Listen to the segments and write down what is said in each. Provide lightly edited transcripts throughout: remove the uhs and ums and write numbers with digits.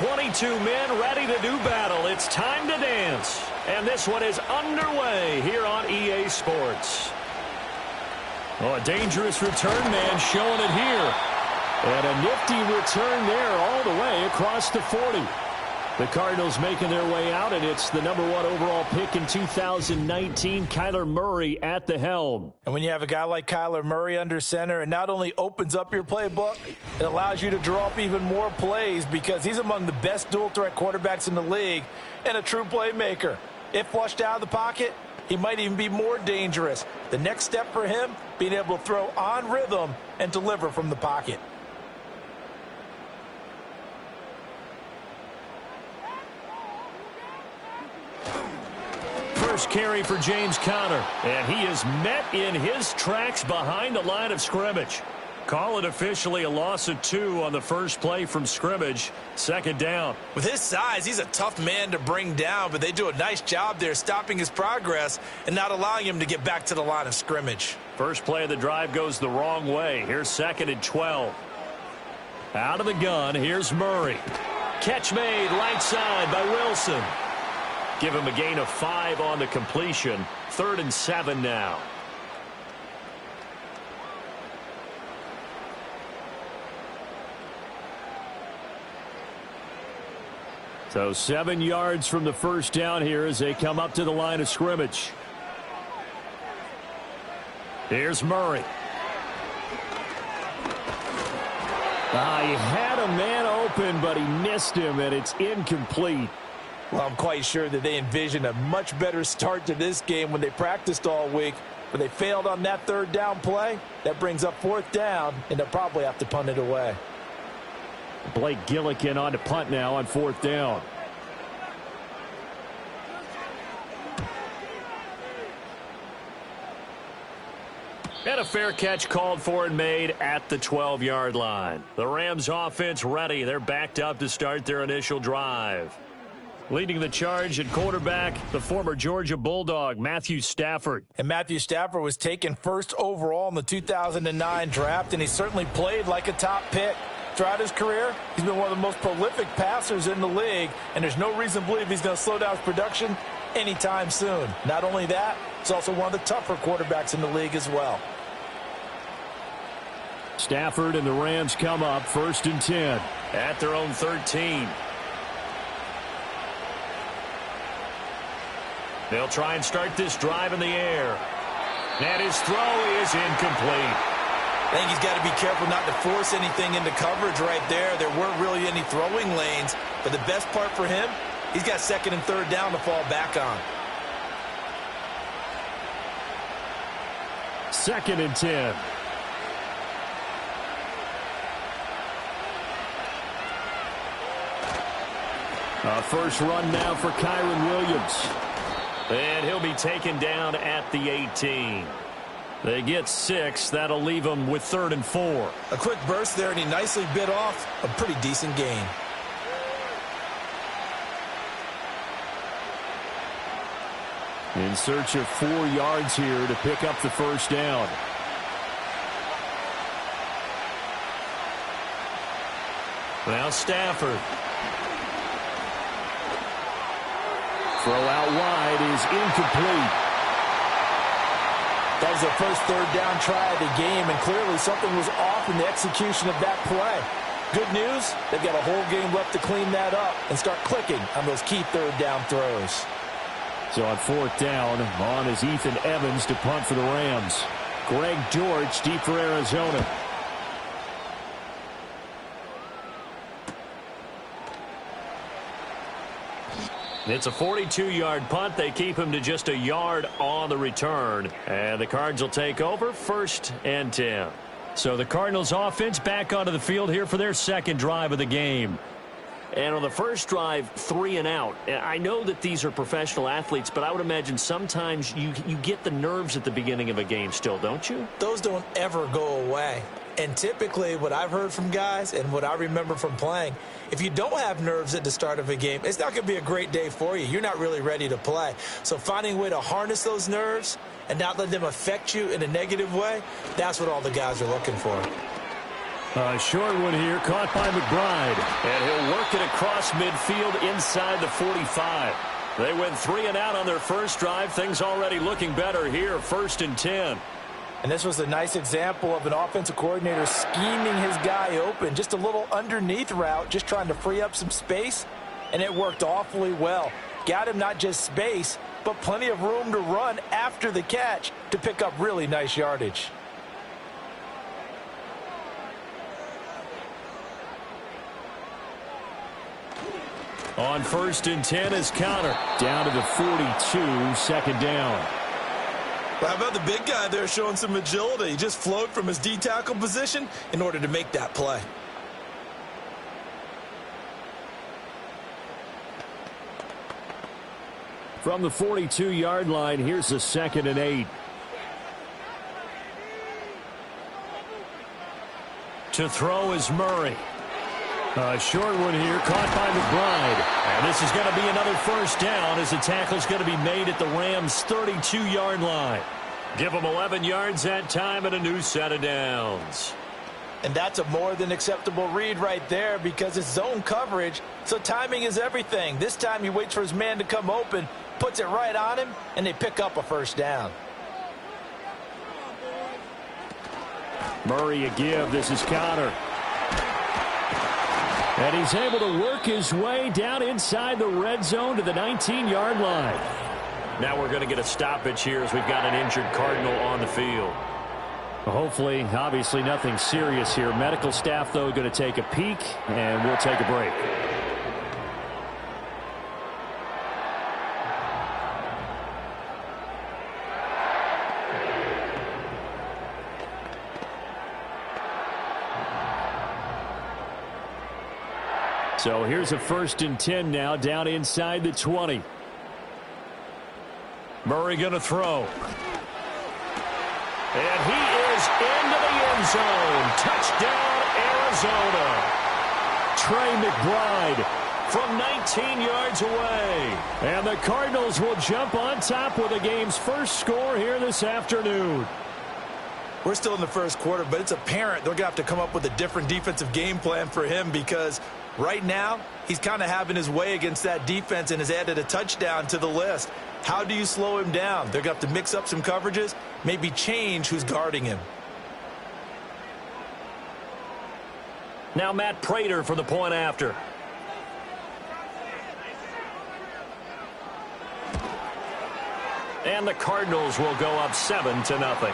22 men ready to do battle. It's time to dance. And this one is underway here on EA Sports. Oh, a dangerous return man showing it here. And a nifty return there all the way across the 40. The Cardinals making their way out, and it's the #1 overall pick in 2019, Kyler Murray at the helm. And when you have a guy like Kyler Murray under center, it not only opens up your playbook, it allows you to draw up even more plays because he's among the best dual-threat quarterbacks in the league and a true playmaker. If flushed out of the pocket, he might even be more dangerous. The next step for him, being able to throw on rhythm and deliver from the pocket. First carry for James Conner, and he is met in his tracks behind the line of scrimmage. Call it officially a loss of 2 on the first play from scrimmage. Second down. With his size, he's a tough man to bring down, but they do a nice job there stopping his progress and not allowing him to get back to the line of scrimmage. First play of the drive goes the wrong way. Here's 2nd and 12. Out of the gun, here's Murray. Catch made right side by Wilson. Give him a gain of 5 on the completion. 3rd and 7 now. So 7 yards from the first down here as they come up to the line of scrimmage. Here's Murray. He had a man open, but he missed him, and it's incomplete. Well, I'm quite sure that they envisioned a much better start to this game when they practiced all week. But they failed on that 3rd down play. That brings up 4th down, and they'll probably have to punt it away. Blake Gillikin on to punt now on 4th down. And a fair catch called for and made at the 12-yard line. The Rams offense ready. They're backed up to start their initial drive. Leading the charge at quarterback, the former Georgia Bulldog, Matthew Stafford. And Matthew Stafford was taken 1st overall in the 2009 draft, and he certainly played like a top pick. Throughout his career, he's been one of the most prolific passers in the league, and there's no reason to believe he's going to slow down his production anytime soon. Not only that, he's also one of the tougher quarterbacks in the league as well. Stafford and the Rams come up 1st and 10 at their own 13. They'll try and start this drive in the air. And his throw is incomplete. I think he's got to be careful not to force anything into coverage right there. There weren't really any throwing lanes. But the best part for him, he's got 2nd and 3rd down to fall back on. 2nd and 10. First run now for Kyren Williams. And he'll be taken down at the 18. They get 6. That'll leave them with 3rd and 4. A quick burst there, and he nicely bit off a pretty decent gain. In search of 4 yards here to pick up the first down. Now Stafford. Throw out wide is incomplete. That was their first 3rd down try of the game, and clearly something was off in the execution of that play. Good news, they've got a whole game left to clean that up and start clicking on those key 3rd down throws. So on 4th down, on is Ethan Evans to punt for the Rams. Greg George deep for Arizona. It's a 42-yard punt. They keep him to just a yard on the return. And the Cards will take over 1st and 10. So the Cardinals offense back onto the field here for their 2nd drive of the game. And on the first drive, 3 and out. I know that these are professional athletes, but I would imagine sometimes you get the nerves at the beginning of a game still, don't you? Those don't ever go away. And typically what I've heard from guys and what I remember from playing, if you don't have nerves at the start of a game, it's not going to be a great day for you. You're not really ready to play. So finding a way to harness those nerves and not let them affect you in a negative way, that's what all the guys are looking for. A short one here, caught by McBride. And he'll work it across midfield inside the 45. They went 3 and out on their first drive. Things already looking better here, 1st and 10. And this was a nice example of an offensive coordinator scheming his guy open. Just a little underneath route, just trying to free up some space. And it worked awfully well. Got him not just space, but plenty of room to run after the catch to pick up really nice yardage. On 1st and 10 is Conner. Down to the 42, 2nd down. Well, how about the big guy there showing some agility? He just flowed from his D-tackle position in order to make that play. From the 42-yard line, here's a 2nd and 8. To throw is Murray. A short one here, caught by McBride. And this is going to be another 1st down as the tackle's going to be made at the Rams' 32-yard line. Give them 11 yards that time and a new set of downs. And that's a more than acceptable read right there because it's zone coverage, so timing is everything. This time he waits for his man to come open, puts it right on him, and they pick up a 1st down. Murray a give. This is Conner. And he's able to work his way down inside the red zone to the 19-yard line. Now we're going to get a stoppage here as we've got an injured Cardinal on the field. Hopefully, obviously nothing serious here. Medical staff, though, going to take a peek, and we'll take a break. So here's a 1st and 10 now, down inside the 20. Murray going to throw. And he is into the end zone. Touchdown, Arizona. Trey McBride from 19 yards away. And the Cardinals will jump on top with the game's first score here this afternoon. We're still in the first quarter, but it's apparent they're going to have to come up with a different defensive game plan for him because right now he's kind of having his way against that defense and has added a touchdown to the list. How do you slow him down? They're going to have to mix up some coverages, maybe change who's guarding him. Now Matt Prater for the point after. And the Cardinals will go up 7-0.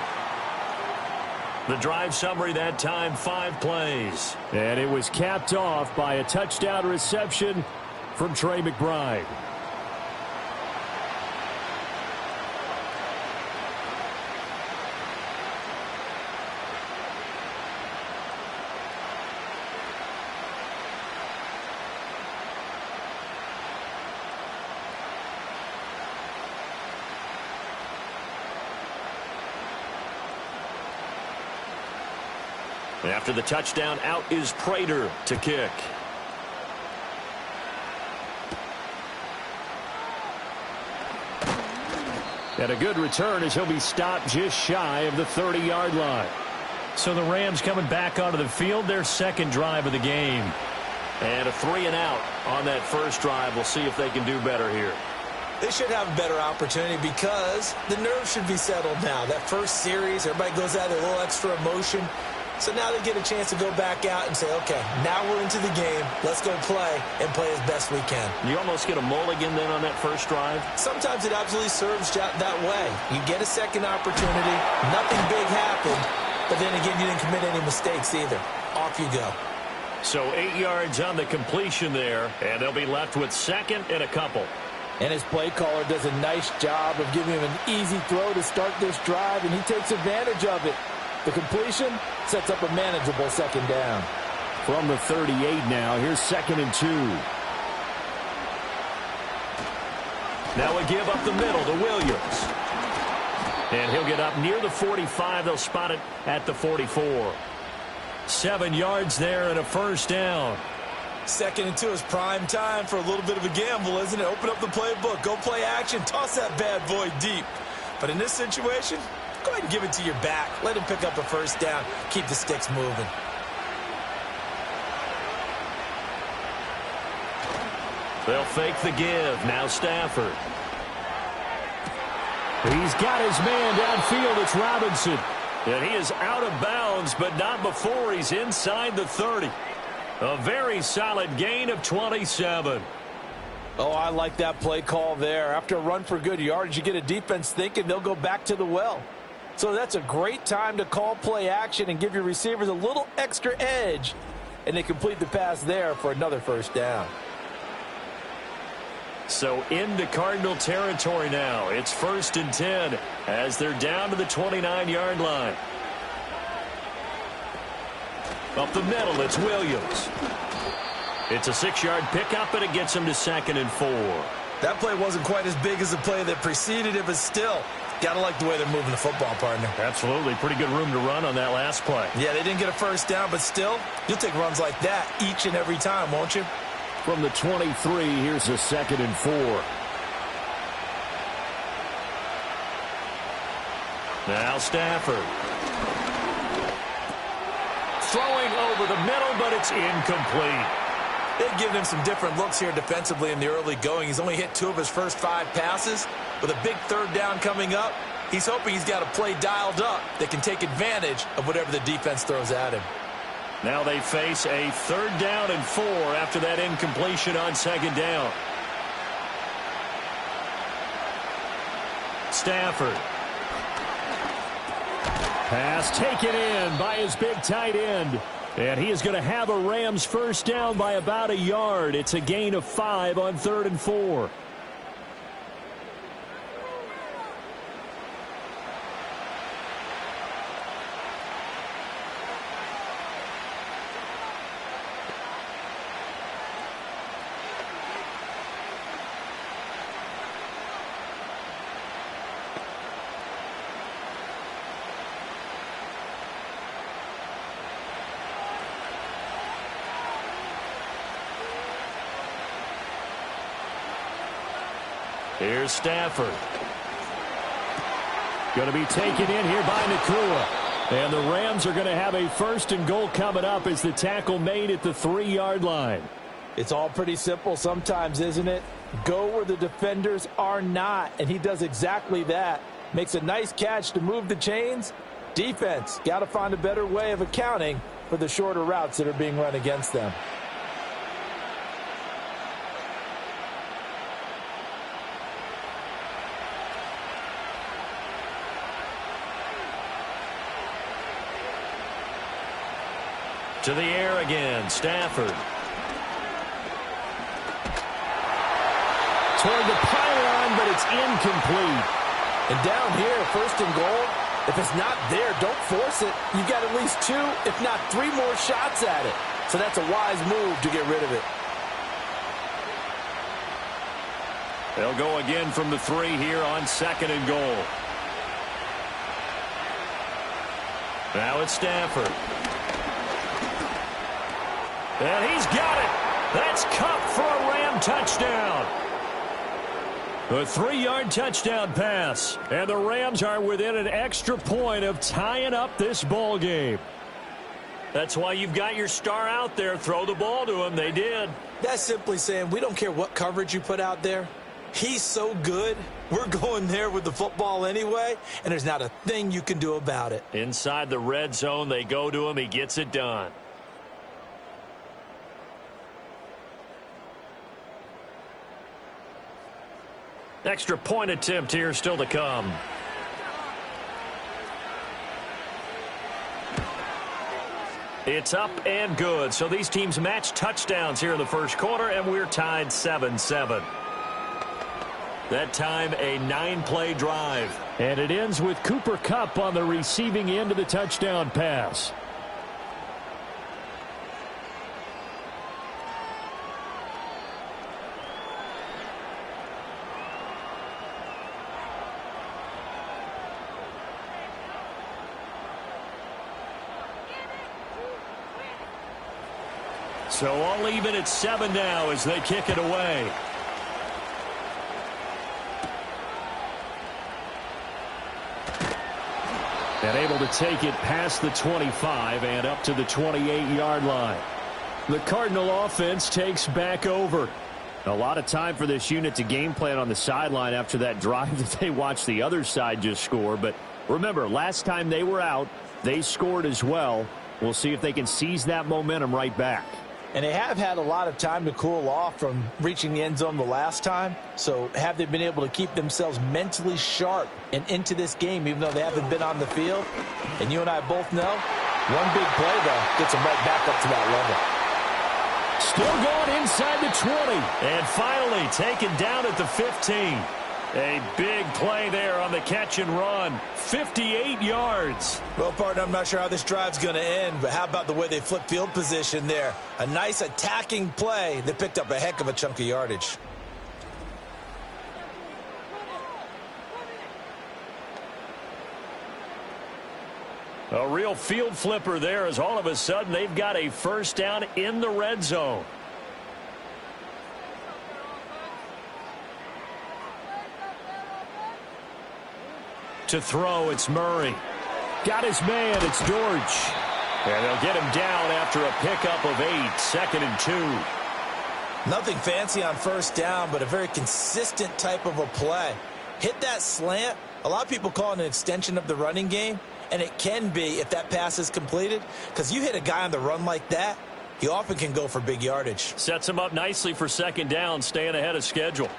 The drive summary that time, 5 plays. And it was capped off by a touchdown reception from Trey McBride. After the touchdown, out is Prater to kick. And a good return as he'll be stopped just shy of the 30-yard line. So the Rams coming back onto the field, their 2nd drive of the game. And a 3 and out on that first drive. We'll see if they can do better here. They should have a better opportunity because the nerves should be settled now. That first series, everybody goes out with a little extra emotion. So now they get a chance to go back out and say, okay, now we're into the game. Let's go play and play as best we can. You almost get a mulligan then on that first drive? Sometimes it absolutely serves that way. You get a second opportunity. Nothing big happened. But then again, you didn't commit any mistakes either. Off you go. So 8 yards on the completion there, and they'll be left with 2nd and a couple. And his play caller does a nice job of giving him an easy throw to start this drive, and he takes advantage of it. The completion sets up a manageable 2nd down. From the 38 now, here's 2nd and 2. Now a give up the middle to Williams. And he'll get up near the 45. They'll spot it at the 44. 7 yards there and a 1st down. 2nd and 2 is prime time for a little bit of a gamble, isn't it? Open up the playbook, go play action, toss that bad boy deep. But in this situation, go ahead and give it to your back. Let him pick up a 1st down. Keep the sticks moving. They'll fake the give. Now Stafford. He's got his man downfield. It's Robinson. And he is out of bounds, but not before he's inside the 30. A very solid gain of 27. Oh, I like that play call there. After a run for good yardage, you get a defense thinking they'll go back to the well. So that's a great time to call play action and give your receivers a little extra edge. And they complete the pass there for another first down. So into Cardinal territory now. It's 1st and 10 as they're down to the 29-yard line. Up the middle, it's Williams. It's a 6-yard pickup, and it gets him to 2nd and 4. That play wasn't quite as big as the play that preceded it, but still, got to like the way they're moving the football, partner. Absolutely. Pretty good room to run on that last play. Yeah, they didn't get a first down, but still, you'll take runs like that each and every time, won't you? From the 23, here's a 2nd and 4. Now Stafford. Throwing over the middle, but it's incomplete. They've given him some different looks here defensively in the early going. He's only hit 2 of his first 5 passes. With a big 3rd down coming up, he's hoping he's got a play dialed up that can take advantage of whatever the defense throws at him. Now they face a 3rd down and 4 after that incompletion on 2nd down. Stafford. Pass taken in by his big tight end. And he is going to have a Rams first down by about a yard. It's a gain of 5 on 3rd and 4. Here's Stafford. Going to be taken in here by Nakua. And the Rams are going to have a 1st and goal coming up as the tackle made at the 3-yard line. It's all pretty simple sometimes, isn't it? Go where the defenders are not, and he does exactly that. Makes a nice catch to move the chains. Defense, got to find a better way of accounting for the shorter routes that are being run against them. To the air again, Stafford. Toward the pylon, but it's incomplete. And down here, 1st and goal, if it's not there, don't force it. You've got at least 2, if not 3 more shots at it. So that's a wise move to get rid of it. They'll go again from the 3 here on 2nd and goal. Now it's Stafford. And he's got it. That's Cup for a Ram touchdown. A 3-yard touchdown pass. And the Rams are within an extra point of tying up this ball game. That's why you've got your star out there. Throw the ball to him. They did. That's simply saying we don't care what coverage you put out there. He's so good. We're going there with the football anyway, and there's not a thing you can do about it. Inside the red zone, they go to him. He gets it done. Extra point attempt here still to come. It's up and good. So these teams match touchdowns here in the first quarter, and we're tied 7-7. That time, a 9-play drive. And it ends with Cooper Kupp on the receiving end of the touchdown pass. So all even at 7 now as they kick it away. And able to take it past the 25 and up to the 28-yard line. The Cardinal offense takes back over. A lot of time for this unit to game plan on the sideline after that drive that they watched the other side just score. But remember, last time they were out, they scored as well. We'll see if they can seize that momentum right back. And they have had a lot of time to cool off from reaching the end zone the last time. So have they been able to keep themselves mentally sharp and into this game, even though they haven't been on the field? And you and I both know, one big play, though, gets them right back up to that level. Still going inside the 20. And finally taken down at the 15. A big play there on the catch and run. 58 yards. Well, partner, I'm not sure how this drive's going to end, but how about the way they flip field position there? A nice attacking play that picked up a heck of a chunk of yardage. A real field flipper there as all of a sudden they've got a first down in the red zone. To throw, it's Murray. Got his man, it's Dortch. And they'll get him down after a pickup of 8, 2nd and 2. Nothing fancy on first down, but a very consistent type of a play. Hit that slant. A lot of people call it an extension of the running game. And it can be if that pass is completed, because you hit a guy on the run like that, he often can go for big yardage. Sets him up nicely for second down, staying ahead of schedule.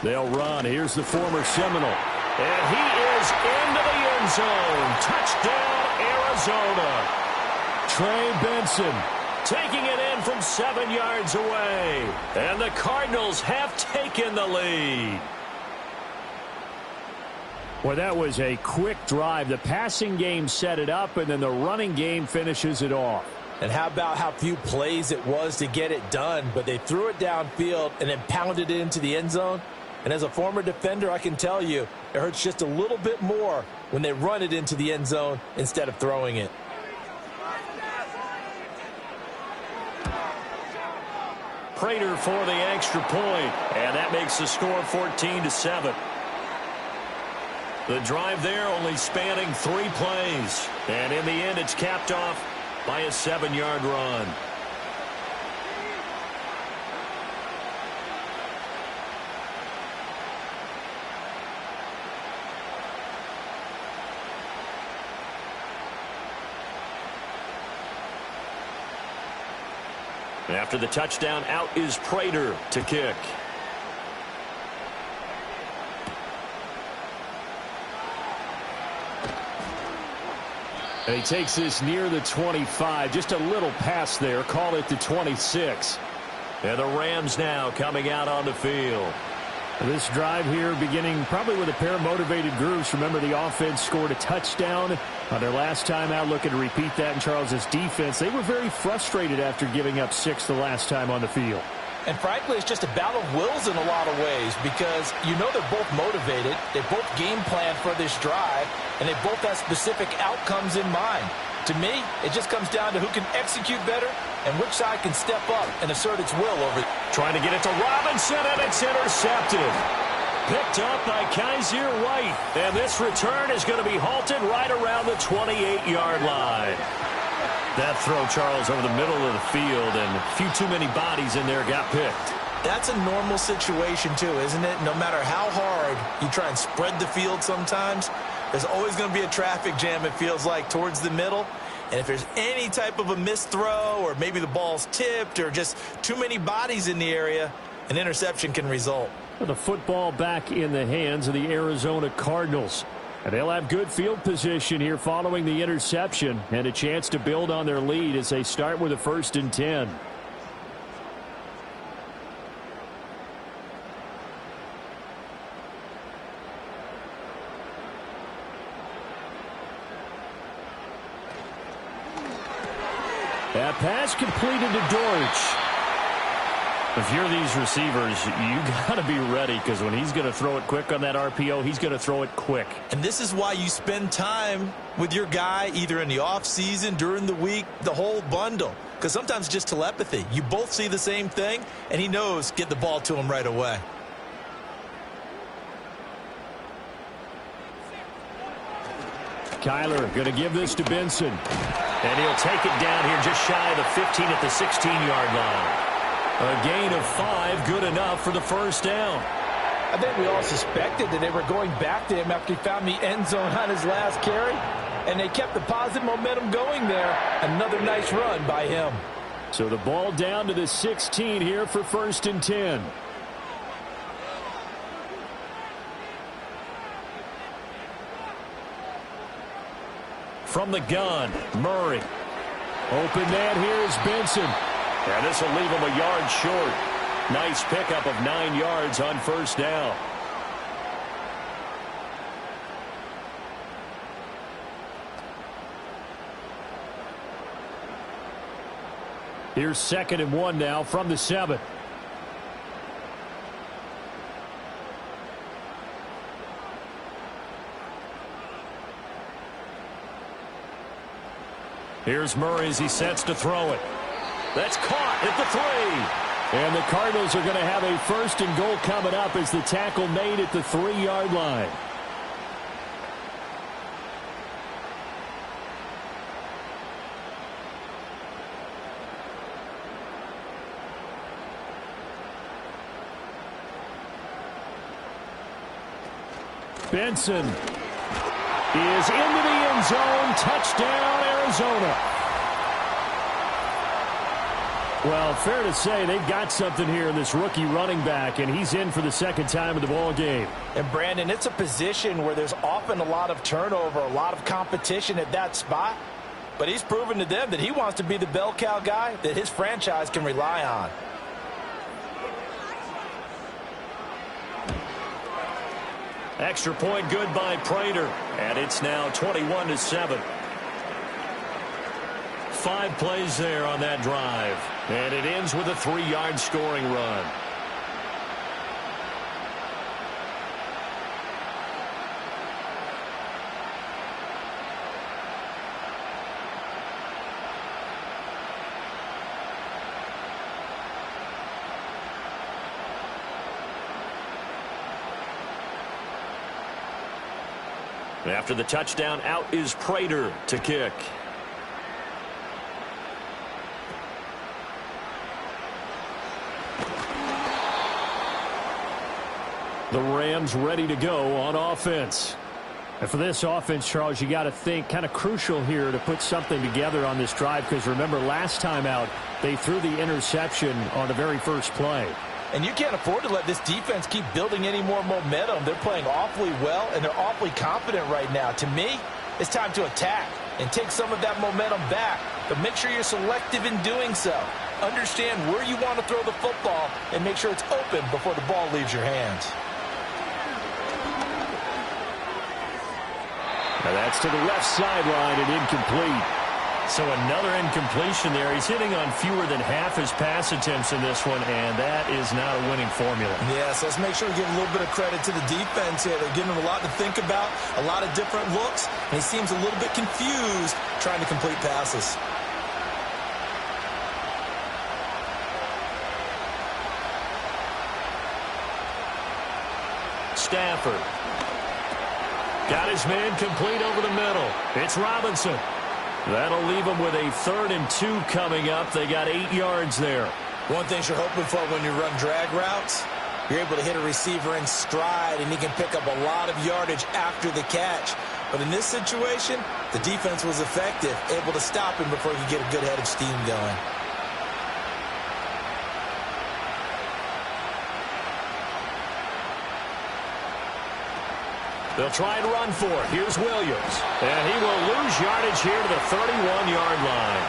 They'll run. Here's the former Seminole. And he is into the end zone. Touchdown, Arizona. Trey Benson taking it in from 7 yards away. And the Cardinals have taken the lead. Well, that was a quick drive. The passing game set it up, and then the running game finishes it off. And how about how few plays it was to get it done, but they threw it downfield and then pounded it into the end zone. And as a former defender, I can tell you, it hurts just a little bit more when they run it into the end zone instead of throwing it. Prater for the extra point, and that makes the score 14-7. The drive there only spanning 3 plays. And in the end, it's capped off by a 7-yard run. After the touchdown, out is Prater to kick. And he takes this near the 25. Just a little pass there. Call it the 26. And the Rams now coming out on the field. This drive here beginning probably with a pair of motivated groups. Remember, the offense scored a touchdown on their last time out. Looking to repeat that in Charles's defense. They were very frustrated after giving up 6 the last time on the field. And frankly, it's just a battle of wills in a lot of ways, because you know they're both motivated. They both game plan for this drive, and they both have specific outcomes in mind. To me, it just comes down to who can execute better and which side can step up and assert its will over. Trying to get it to Robinson, and it's intercepted. Picked up by Kaiser White. And this return is going to be halted right around the 28-yard line. That throw, Charles, over the middle of the field, and a few too many bodies in there got picked. That's a normal situation, too, isn't it? No matter how hard you try and spread the field sometimes, there's always going to be a traffic jam, it feels like, towards the middle. And if there's any type of a missed throw, or maybe the ball's tipped, or just too many bodies in the area, an interception can result. The football back in the hands of the Arizona Cardinals. And they'll have good field position here following the interception, and a chance to build on their lead as they start with a 1st and 10. That pass completed to Dortch. If you're these receivers, you got to be ready, because when he's going to throw it quick on that RPO, he's going to throw it quick. And this is why you spend time with your guy, either in the offseason, during the week, the whole bundle. Because sometimes it's just telepathy. You both see the same thing, and he knows get the ball to him right away. Kyler going to give this to Benson. And he'll take it down here just shy of the 15 at the 16-yard line. A gain of 5, good enough for the first down. I think we all suspected that they were going back to him after he found the end zone on his last carry, and they kept the positive momentum going there. Another nice run by him. So the ball down to the 16 here for 1st and 10. From the gun, Murray. Open man, here's Benson. And this will leave him a yard short. Nice pickup of 9 yards on 1st down. Here's 2nd and 1 now from the 7. Here's Murray as he sets to throw it. That's caught at the 3. And the Cardinals are going to have a 1st and goal coming up as the tackle made at the 3-yard line. Benson is into the end zone. Touchdown, Arizona. Well, fair to say they've got something here in this rookie running back, and he's in for the 2nd time of the ball game. And, Brandon, it's a position where there's often a lot of turnover, a lot of competition at that spot. But he's proven to them that he wants to be the bell cow guy that his franchise can rely on. Extra point good by Prater, and it's now 21-7. 5 plays there on that drive, and it ends with a 3-yard scoring run. After the touchdown, out is Prater to kick. The Rams ready to go on offense. And for this offense, Charles, you got to think kind of crucial here to put something together on this drive, because remember last time out they threw the interception on the very first play. And you can't afford to let this defense keep building any more momentum. They're playing awfully well, and they're awfully confident right now. To me, it's time to attack and take some of that momentum back. But make sure you're selective in doing so. Understand where you want to throw the football and make sure it's open before the ball leaves your hands. Now that's to the left sideline and incomplete. So another incompletion there. He's hitting on fewer than half his pass attempts in this one, and that is not a winning formula. Yes, let's make sure we give a little bit of credit to the defense here. They're giving him a lot to think about, a lot of different looks, and he seems a little bit confused trying to complete passes. Stafford. Got his man complete over the middle. It's Robinson. That'll leave them with a 3rd and 2 coming up. They got 8 yards there. One thing you're hoping for when you run drag routes, you're able to hit a receiver in stride, and he can pick up a lot of yardage after the catch. But in this situation, the defense was effective, able to stop him before he could get a good head of steam going. They'll try and run for it. Here's Williams. And he will lose yardage here to the 31-yard line.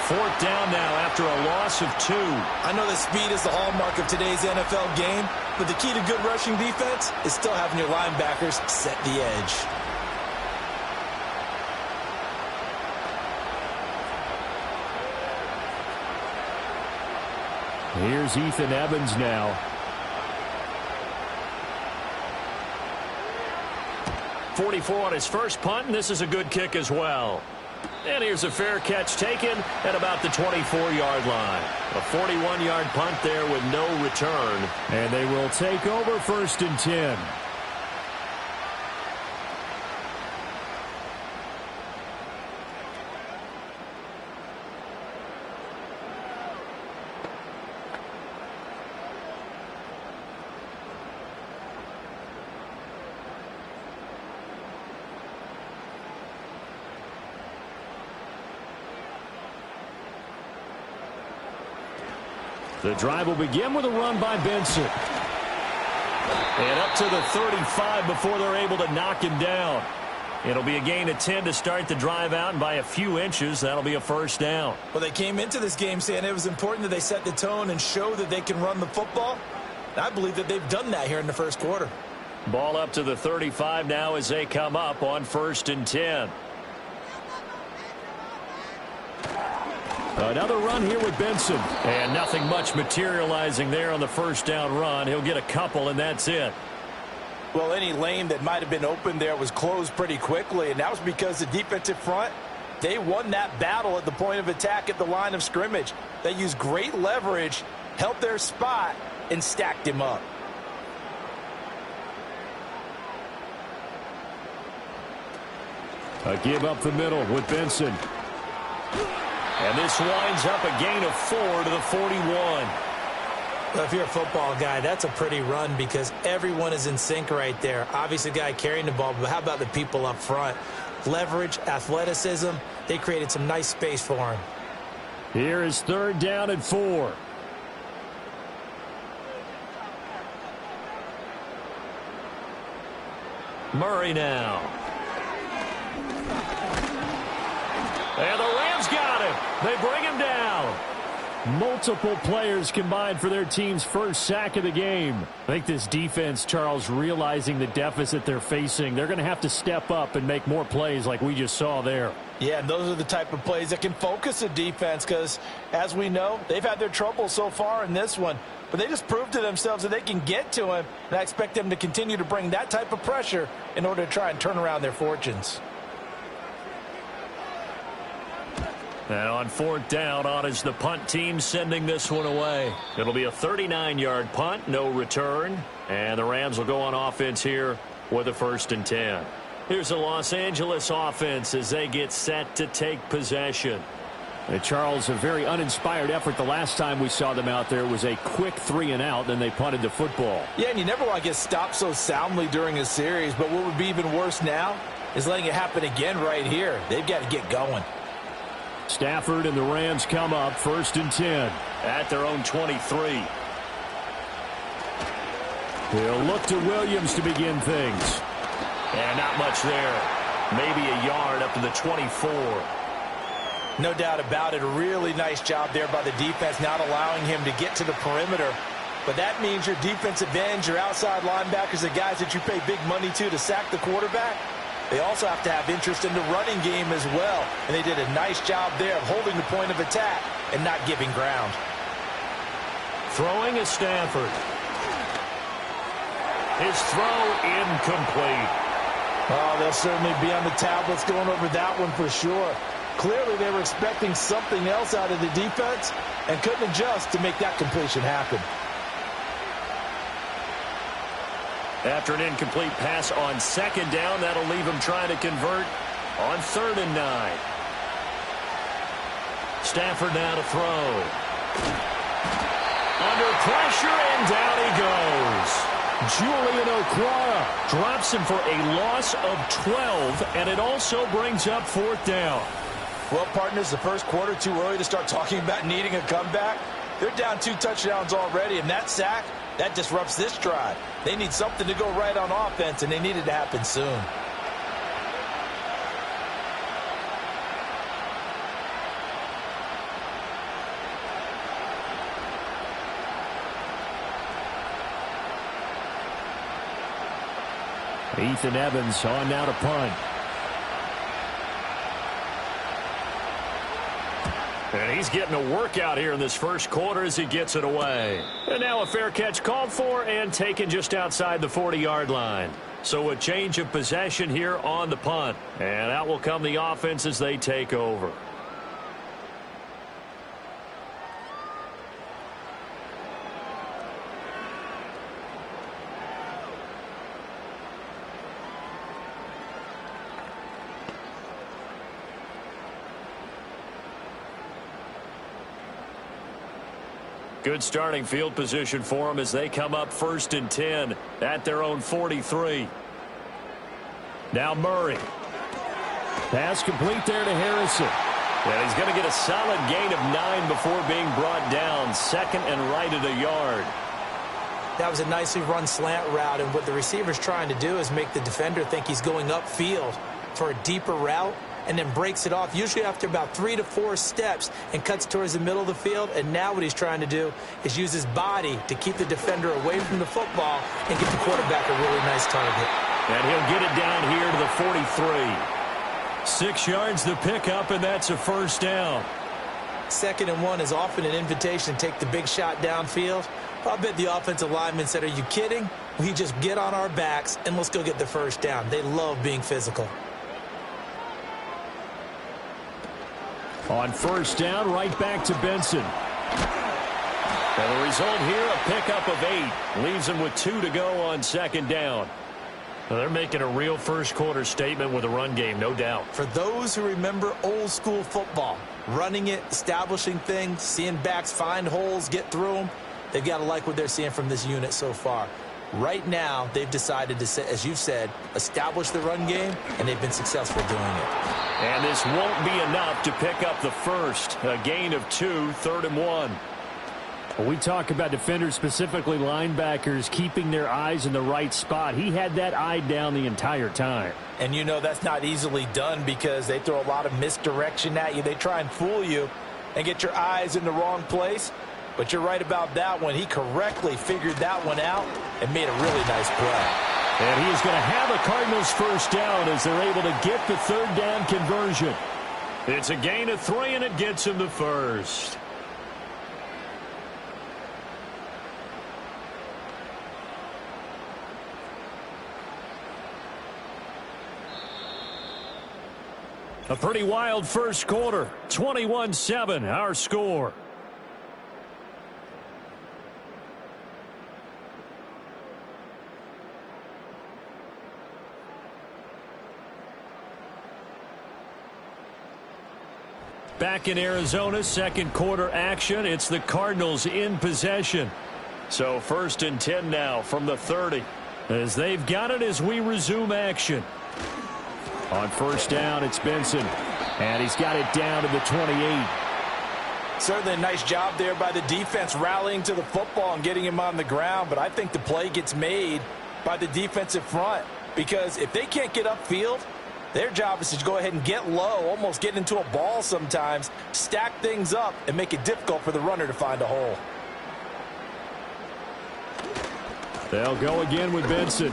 4th down now after a loss of 2. I know that speed is the hallmark of today's NFL game, but the key to good rushing defense is still having your linebackers set the edge. Here's Ethan Evans now. 44 on his first punt, and this is a good kick as well. And here's a fair catch taken at about the 24-yard line. A 41-yard punt there with no return. And they will take over 1st and 10. The drive will begin with a run by Benson. And up to the 35 before they're able to knock him down. It'll be a gain of 10 to start the drive out, and by a few inches, that'll be a first down. Well, they came into this game saying it was important that they set the tone and show that they can run the football. And I believe that they've done that here in the first quarter. Ball up to the 35 now as they come up on 1st and 10. Another run here with Benson. And nothing much materializing there on the first down run. He'll get a couple, and that's it. Well, any lane that might have been open there was closed pretty quickly, and that was because the defensive front, they won that battle at the point of attack at the line of scrimmage. They used great leverage, held their spot, and stacked him up. A give up the middle with Benson. And this winds up a gain of 4 to the 41. Well, if you're a football guy, that's a pretty run because everyone is in sync right there. Obviously, the guy carrying the ball, but how about the people up front? Leverage, athleticism, they created some nice space for him. Here is 3rd down and 4. Murray now. And the Rams got him. They bring him down. Multiple players combined for their team's first sack of the game. I think this defense, Charles, realizing the deficit they're facing, they're going to have to step up and make more plays like we just saw there. Yeah, and those are the type of plays that can focus a defense because, as we know, they've had their trouble so far in this one. But they just proved to themselves that they can get to him, and I expect them to continue to bring that type of pressure in order to try and turn around their fortunes. And on 4th down, on is the punt team sending this one away. It'll be a 39-yard punt, no return. And the Rams will go on offense here with a 1st and 10. Here's the Los Angeles offense as they get set to take possession. And Charles, a very uninspired effort the last time we saw them out there. It was a quick 3 and out, then they punted the football. Yeah, and you never want to get stopped so soundly during a series. But what would be even worse now is letting it happen again right here. They've got to get going. Stafford and the Rams come up 1st and 10 at their own 23. He'll look to Williams to begin things. And not much there. Maybe a yard up to the 24. No doubt about it. A really nice job there by the defense, not allowing him to get to the perimeter. But that means your defensive ends, your outside linebackers, the guys that you pay big money to sack the quarterback, they also have to have interest in the running game as well. And they did a nice job there of holding the point of attack and not giving ground. Throwing is Stafford. His throw incomplete. Oh, they'll certainly be on the tablets going over that one for sure. Clearly they were expecting something else out of the defense and couldn't adjust to make that completion happen. After an incomplete pass on 2nd down, that'll leave him trying to convert on 3rd and 9. Stafford now to throw. Under pressure, and down he goes. Julian Okwara drops him for a loss of 12, and it also brings up 4th down. Well, partners, the first quarter too early to start talking about needing a comeback. They're down 2 touchdowns already, and that sack, that disrupts this drive. They need something to go right on offense, and they need it to happen soon. Ethan Evans on now to punt. And he's getting a workout here in this first quarter as he gets it away. And now a fair catch called for and taken just outside the 40-yard line. So a change of possession here on the punt. And out will come the offense as they take over. Good starting field position for them as they come up 1st and 10 at their own 43. Now Murray. Pass complete there to Harrison. And he's going to get a solid gain of 9 before being brought down. 2nd and right at a yard. That was a nicely run slant route, and what the receiver's trying to do is make the defender think he's going upfield for a deeper route, and then breaks it off, usually after about 3 to 4 steps, and cuts towards the middle of the field. And now what he's trying to do is use his body to keep the defender away from the football and get the quarterback a really nice target. And he'll get it down here to the 43. 6 yards the pickup, and that's a first down. 2nd and 1 is often an invitation to take the big shot downfield. I bet the offensive lineman said, "Are you kidding? We just get on our backs and let's go get the first down." They love being physical. On first down, right back to Benson. And the result here, a pickup of 8. Leaves him with 2 to go on 2nd down. Well, they're making a real first-quarter statement with a run game, no doubt. For those who remember old-school football, running it, establishing things, seeing backs find holes, get through them, they've got to like what they're seeing from this unit so far. Right now, they've decided to, as you've said, establish the run game, and they've been successful doing it. And this won't be enough to pick up the first. A gain of 2, 3rd and 1. Well, we talk about defenders, specifically linebackers, keeping their eyes in the right spot. He had that eye down the entire time. And you know that's not easily done because they throw a lot of misdirection at you. They try and fool you and get your eyes in the wrong place. But you're right about that one. He correctly figured that one out and made a really nice play. And he's going to have a Cardinals first down as they're able to get the 3rd down conversion. It's a gain of 3, and it gets him the first. A pretty wild first quarter. 21-7, our score. Back in Arizona, 2nd quarter action. It's the Cardinals in possession. So 1st and 10 now from the 30. As they've got it as we resume action. On first down, it's Benson. And he's got it down to the 28. Certainly a nice job there by the defense rallying to the football and getting him on the ground. But I think the play gets made by the defensive front. Because if they can't get upfield, their job is to go ahead and get low, almost get into a ball sometimes, stack things up, and make it difficult for the runner to find a hole. They'll go again with Benson.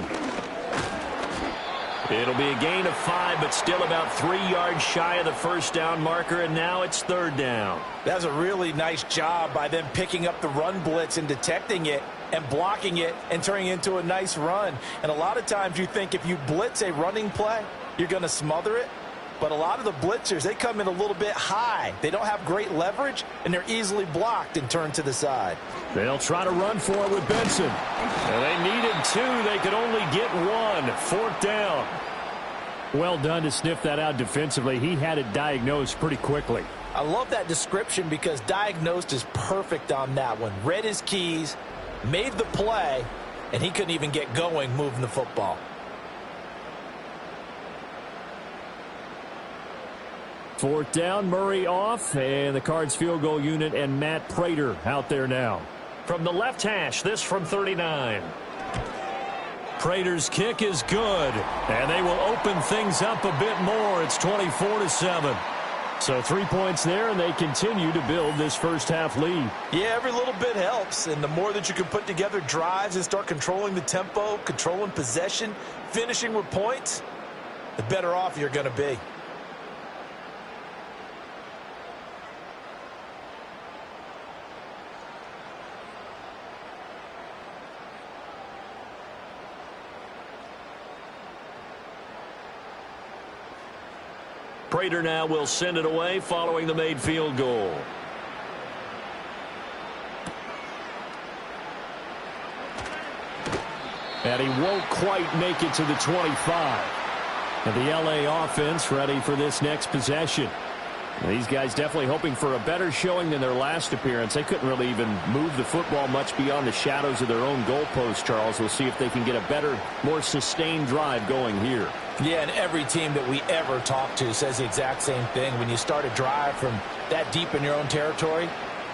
It'll be a gain of 5, but still about 3 yards shy of the first down marker, and now it's 3rd down. That's a really nice job by them picking up the run blitz and detecting it and blocking it and turning it into a nice run. And a lot of times you think if you blitz a running play, you're going to smother it. But a lot of the blitzers, they come in a little bit high. They don't have great leverage, and they're easily blocked and turned to the side. They'll try to run for it with Benson. And they needed 2. They could only get 1. 4th down. Well done to sniff that out defensively. He had it diagnosed pretty quickly. I love that description because diagnosed is perfect on that one. Read his keys, made the play, and he couldn't even get going moving the football. 4th down, Murray off, and the Cards field goal unit and Matt Prater out there now. From the left hash, this from 39. Prater's kick is good, and they will open things up a bit more. It's 24-7. So 3 points there, and they continue to build this first half lead. Yeah, every little bit helps, and the more that you can put together drives and start controlling the tempo, controlling possession, finishing with points, the better off you're going to be. Prater now will send it away following the made field goal. And he won't quite make it to the 25. And the LA offense ready for this next possession. These guys definitely hoping for a better showing than their last appearance. They couldn't really even move the football much beyond the shadows of their own goalpost, Charles. We'll see if they can get a better, more sustained drive going here. Yeah, and every team that we ever talk to says the exact same thing. When you start a drive from that deep in your own territory,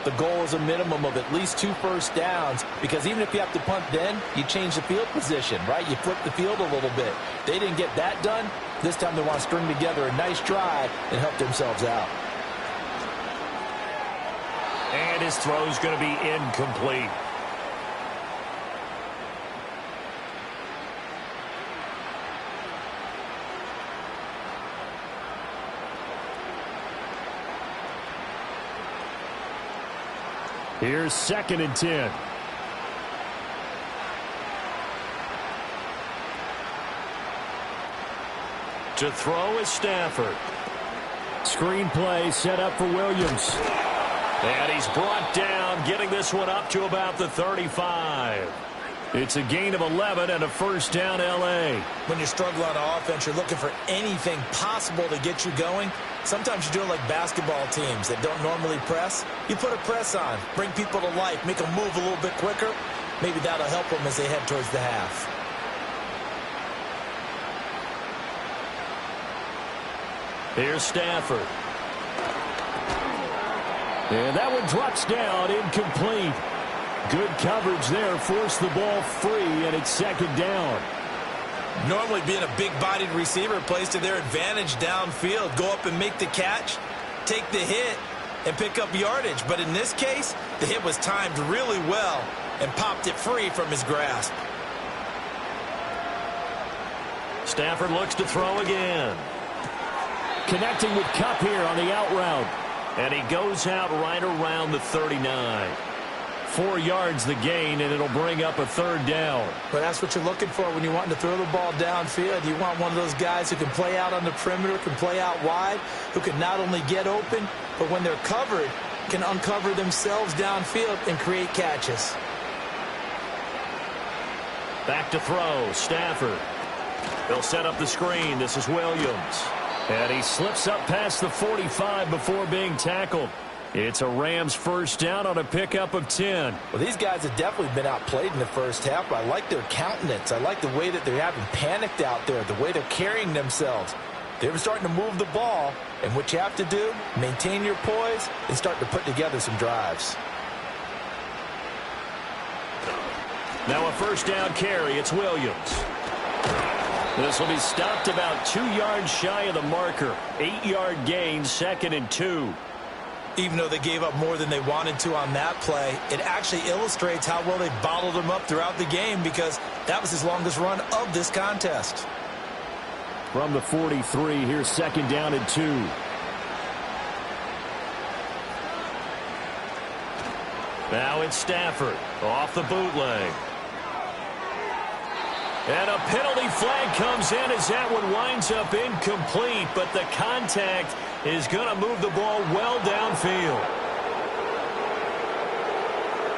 the goal is a minimum of at least 2 first downs, because even if you have to punt then, you change the field position, right? You flip the field a little bit. They didn't get that done. This time they want to string together a nice drive and help themselves out. And his throw's going to be incomplete. Here's 2nd and 10. To throw is Stafford. Screen play set up for Williams. And he's brought down, getting this one up to about the 35. It's a gain of 11 and a first down, L.A. When you struggle on offense, you're looking for anything possible to get you going. Sometimes you do it like basketball teams that don't normally press. You put a press on, bring people to life, make them move a little bit quicker. Maybe that'll help them as they head towards the half. Here's Stafford. And that one drops down, incomplete. Good coverage there, forced the ball free, and it's 2nd down. Normally being a big-bodied receiver plays to their advantage downfield. Go up and make the catch, take the hit, and pick up yardage. But in this case, the hit was timed really well and popped it free from his grasp. Stafford looks to throw again. Connecting with Kupp here on the out route. And he goes out right around the 39. 4 yards the gain, and it'll bring up a 3rd down. But that's what you're looking for when you're wanting to throw the ball downfield. You want one of those guys who can play out on the perimeter, can play out wide, who can not only get open, but when they're covered, can uncover themselves downfield and create catches. Back to throw, Stafford. They'll set up the screen. This is Williams. And he slips up past the 45 before being tackled. It's a Rams first down on a pickup of 10. Well, these guys have definitely been outplayed in the first half. I like their countenance. I like the way that they haven't panicked out there, the way they're carrying themselves. They're starting to move the ball, and what you have to do, maintain your poise and start to put together some drives. Now a first down carry. It's Williams. This will be stopped about 2 yards shy of the marker. 8-yard gain, 2nd and 2. Even though they gave up more than they wanted to on that play, it actually illustrates how well they bottled them up throughout the game, because that was his longest run of this contest. From the 43, here's 2nd down and 2. Now it's Stafford off the bootleg. And a penalty flag comes in as that one winds up incomplete, but the contact is going to move the ball well downfield.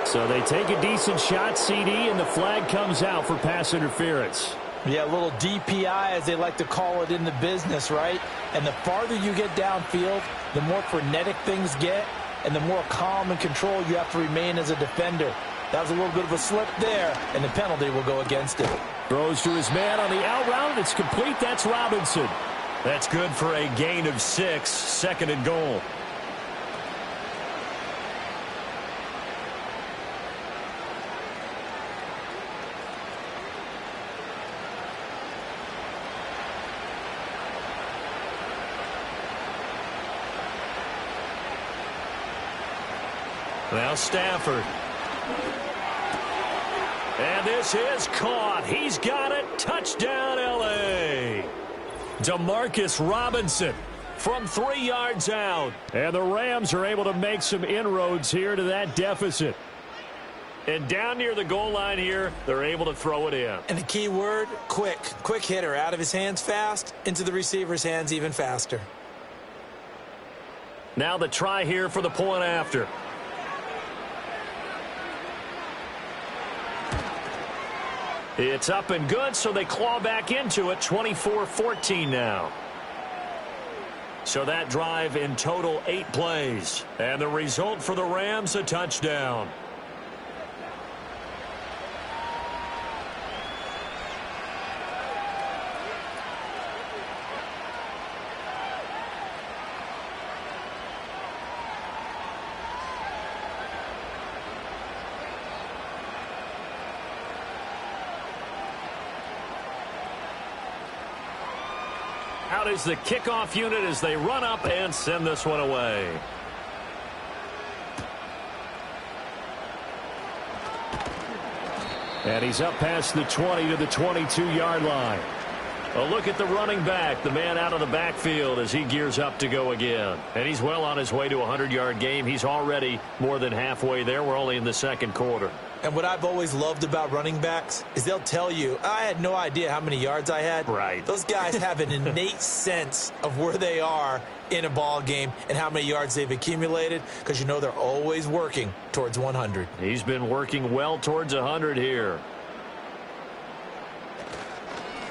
So they take a decent shot, CD, and the flag comes out for pass interference. Yeah, a little DPI, as they like to call it in the business, right? And the farther you get downfield, the more frenetic things get, and the more calm and control you have to remain as a defender. That was a little bit of a slip there, and the penalty will go against it. Throws to his man on the out route. It's complete. That's Robinson. That's good for a gain of 6, 2nd and goal. Now Stafford. And this is caught. He's got it. Touchdown, L.A. Demarcus Robinson from 3 yards out. And the Rams are able to make some inroads here to that deficit. And down near the goal line here, they're able to throw it in. And the key word, quick. Quick hitter, out of his hands fast, into the receiver's hands even faster. Now the try here for the point after. It's up and good, so they claw back into it. 24-14 now. So that drive in total 8 plays. And the result for the Rams, a touchdown. Out is the kickoff unit as they run up and send this one away. And he's up past the 20 to the 22-yard line. A look at the running back, the man out of the backfield as he gears up to go again. And he's well on his way to a 100-yard game. He's already more than halfway there. We're only in the second quarter. And what I've always loved about running backs is they'll tell you, I had no idea how many yards I had. Right. Those guys have an innate sense of where they are in a ball game and how many yards they've accumulated because you know they're always working towards 100. He's been working well towards 100 here.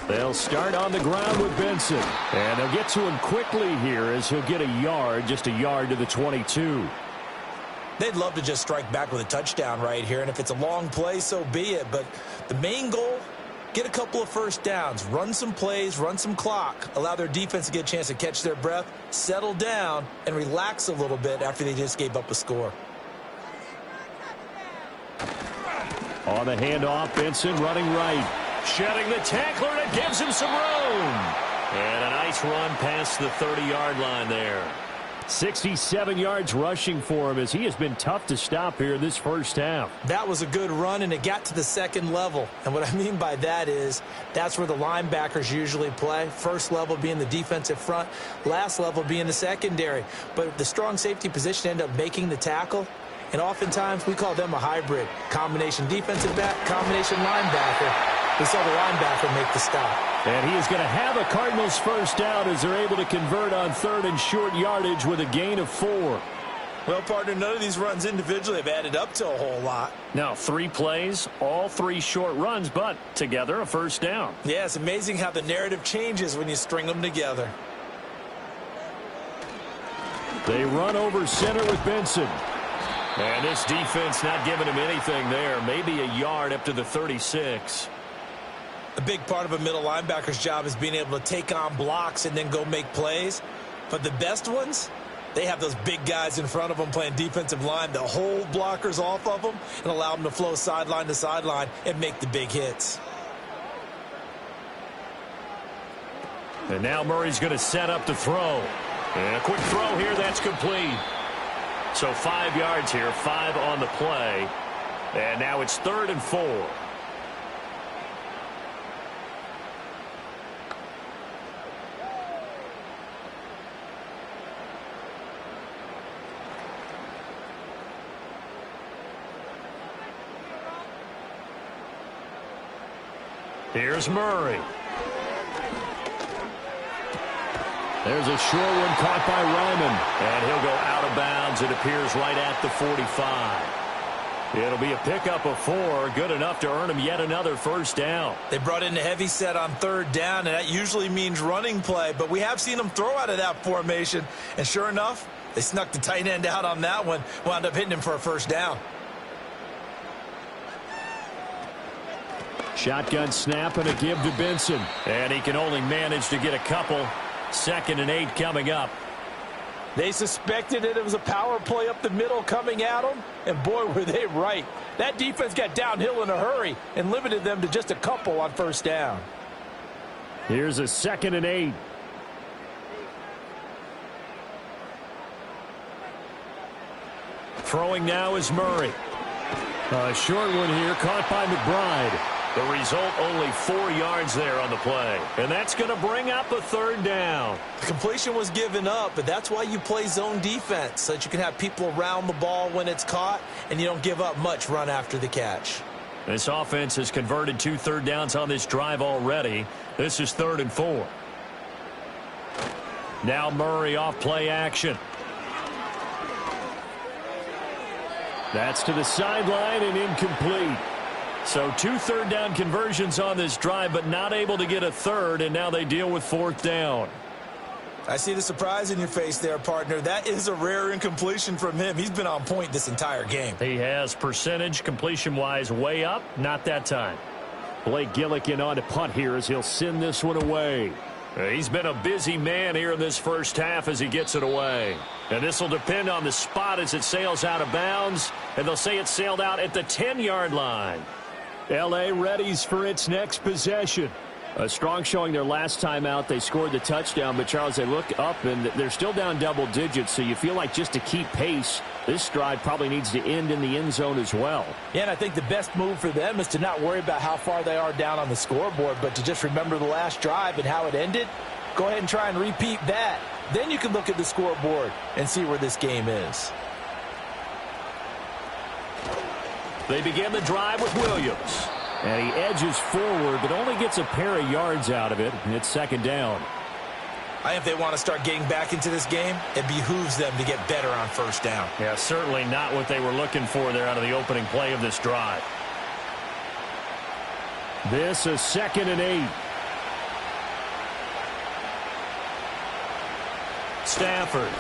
They'll start on the ground with Benson. And they'll get to him quickly here as he'll get a yard, just a yard to the 22. They'd love to just strike back with a touchdown right here, and if it's a long play, so be it. But the main goal, get a couple of first downs, run some plays, run some clock, allow their defense to get a chance to catch their breath, settle down, and relax a little bit after they just gave up a score. On the handoff, Benson running right. Shedding the tackler, and it gives him some room. And a nice run past the 30-yard line there. 67 yards rushing for him as he has been tough to stop here in this first half. That was a good run, and it got to the second level. And what I mean by that is that's where the linebackers usually play. First level being the defensive front, last level being the secondary. But the strong safety position ended up making the tackle. And oftentimes we call them a hybrid. Combination defensive back, combination linebacker. We saw the linebacker make the stop. And he is going to have a Cardinals first down as they're able to convert on third and short yardage with a gain of 4. Well, partner, none of these runs individually have added up to a whole lot. Now, 3 plays, all 3 short runs, but together a first down. Yeah, it's amazing how the narrative changes when you string them together. They run over center with Benson. And this defense not giving him anything there. Maybe a yard up to the 36. A big part of a middle linebacker's job is being able to take on blocks and then go make plays. But the best ones, they have those big guys in front of them playing defensive line that hold blockers off of them and allow them to flow sideline to sideline and make the big hits. And now Murray's going to set up the throw. And a quick throw here, that's complete. So 5 yards here, 5 on the play. And now it's 3rd and 4. Here's Murray. There's a short one caught by Ryman. And he'll go out of bounds. It appears right at the 45. It'll be a pickup of 4. Good enough to earn him yet another first down. They brought in the heavy set on 3rd down, and that usually means running play. But we have seen them throw out of that formation. And sure enough, they snuck the tight end out on that one. Wound up hitting him for a first down. Shotgun snap and a give to Benson. And he can only manage to get a couple. 2nd and 8 coming up. They suspected that it was a power play up the middle coming at them, and boy, were they right. That defense got downhill in a hurry and limited them to just a couple on first down. Here's a 2nd and 8. Throwing now is Murray. A short one here caught by McBride. The result, only 4 yards there on the play. And that's going to bring up a 3rd down. The completion was given up, but that's why you play zone defense, so that you can have people around the ball when it's caught, and you don't give up much run after the catch. This offense has converted 2 third downs on this drive already. This is 3rd and 4. Now Murray off play action. That's to the sideline and incomplete. So 2 third down conversions on this drive, but not able to get a 3rd, and now they deal with 4th down. I see the surprise in your face there, partner. That is a rare incompletion from him. He's been on point this entire game. He has percentage completion-wise way up. Not that time. Blake Gillikin on to punt here as he'll send this one away. He's been a busy man here in this first half as he gets it away. And this will depend on the spot as it sails out of bounds. And they'll say it sailed out at the 10-yard line. L.A. readies for its next possession. A strong showing their last time out. They scored the touchdown, but, Charles, they look up, and they're still down double digits, so you feel like just to keep pace, this drive probably needs to end in the end zone as well. Yeah, and I think the best move for them is to not worry about how far they are down on the scoreboard, but to just remember the last drive and how it ended. Go ahead and try and repeat that. Then you can look at the scoreboard and see where this game is. They begin the drive with Williams. And he edges forward, but only gets a pair of yards out of it, and it's second down. I think if they want to start getting back into this game, it behooves them to get better on first down. Yeah, certainly not what they were looking for there out of the opening play of this drive. This is 2nd and 8. Stafford.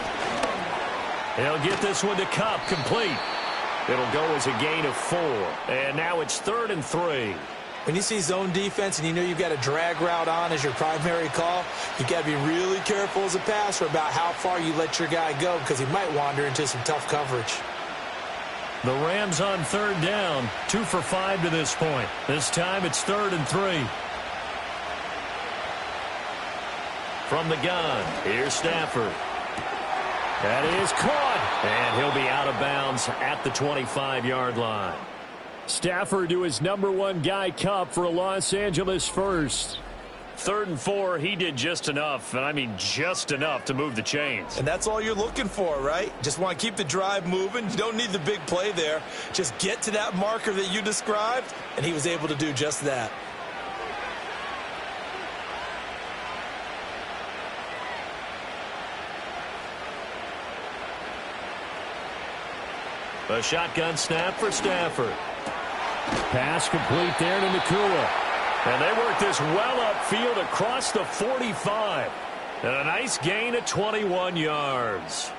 He'll get this one to Kupp, complete. It'll go as a gain of 4. And now it's 3rd and 3. When you see zone defense and you know you've got a drag route on as your primary call, you've got to be really careful as a passer about how far you let your guy go because he might wander into some tough coverage. The Rams on 3rd down, 2 for 5 to this point. This time it's 3rd and 3. From the gun, here's Stafford. That is caught, and he'll be out of bounds at the 25-yard line. Stafford to his number 1 guy, Kupp, for a Los Angeles first. 3rd and 4, he did just enough, and I mean just enough to move the chains. And that's all you're looking for, right? Just want to keep the drive moving. You don't need the big play there. Just get to that marker that you described, and he was able to do just that. A shotgun snap for Stafford. Pass complete there to Nakua. And they work this well upfield across the 45. And a nice gain of 21 yards.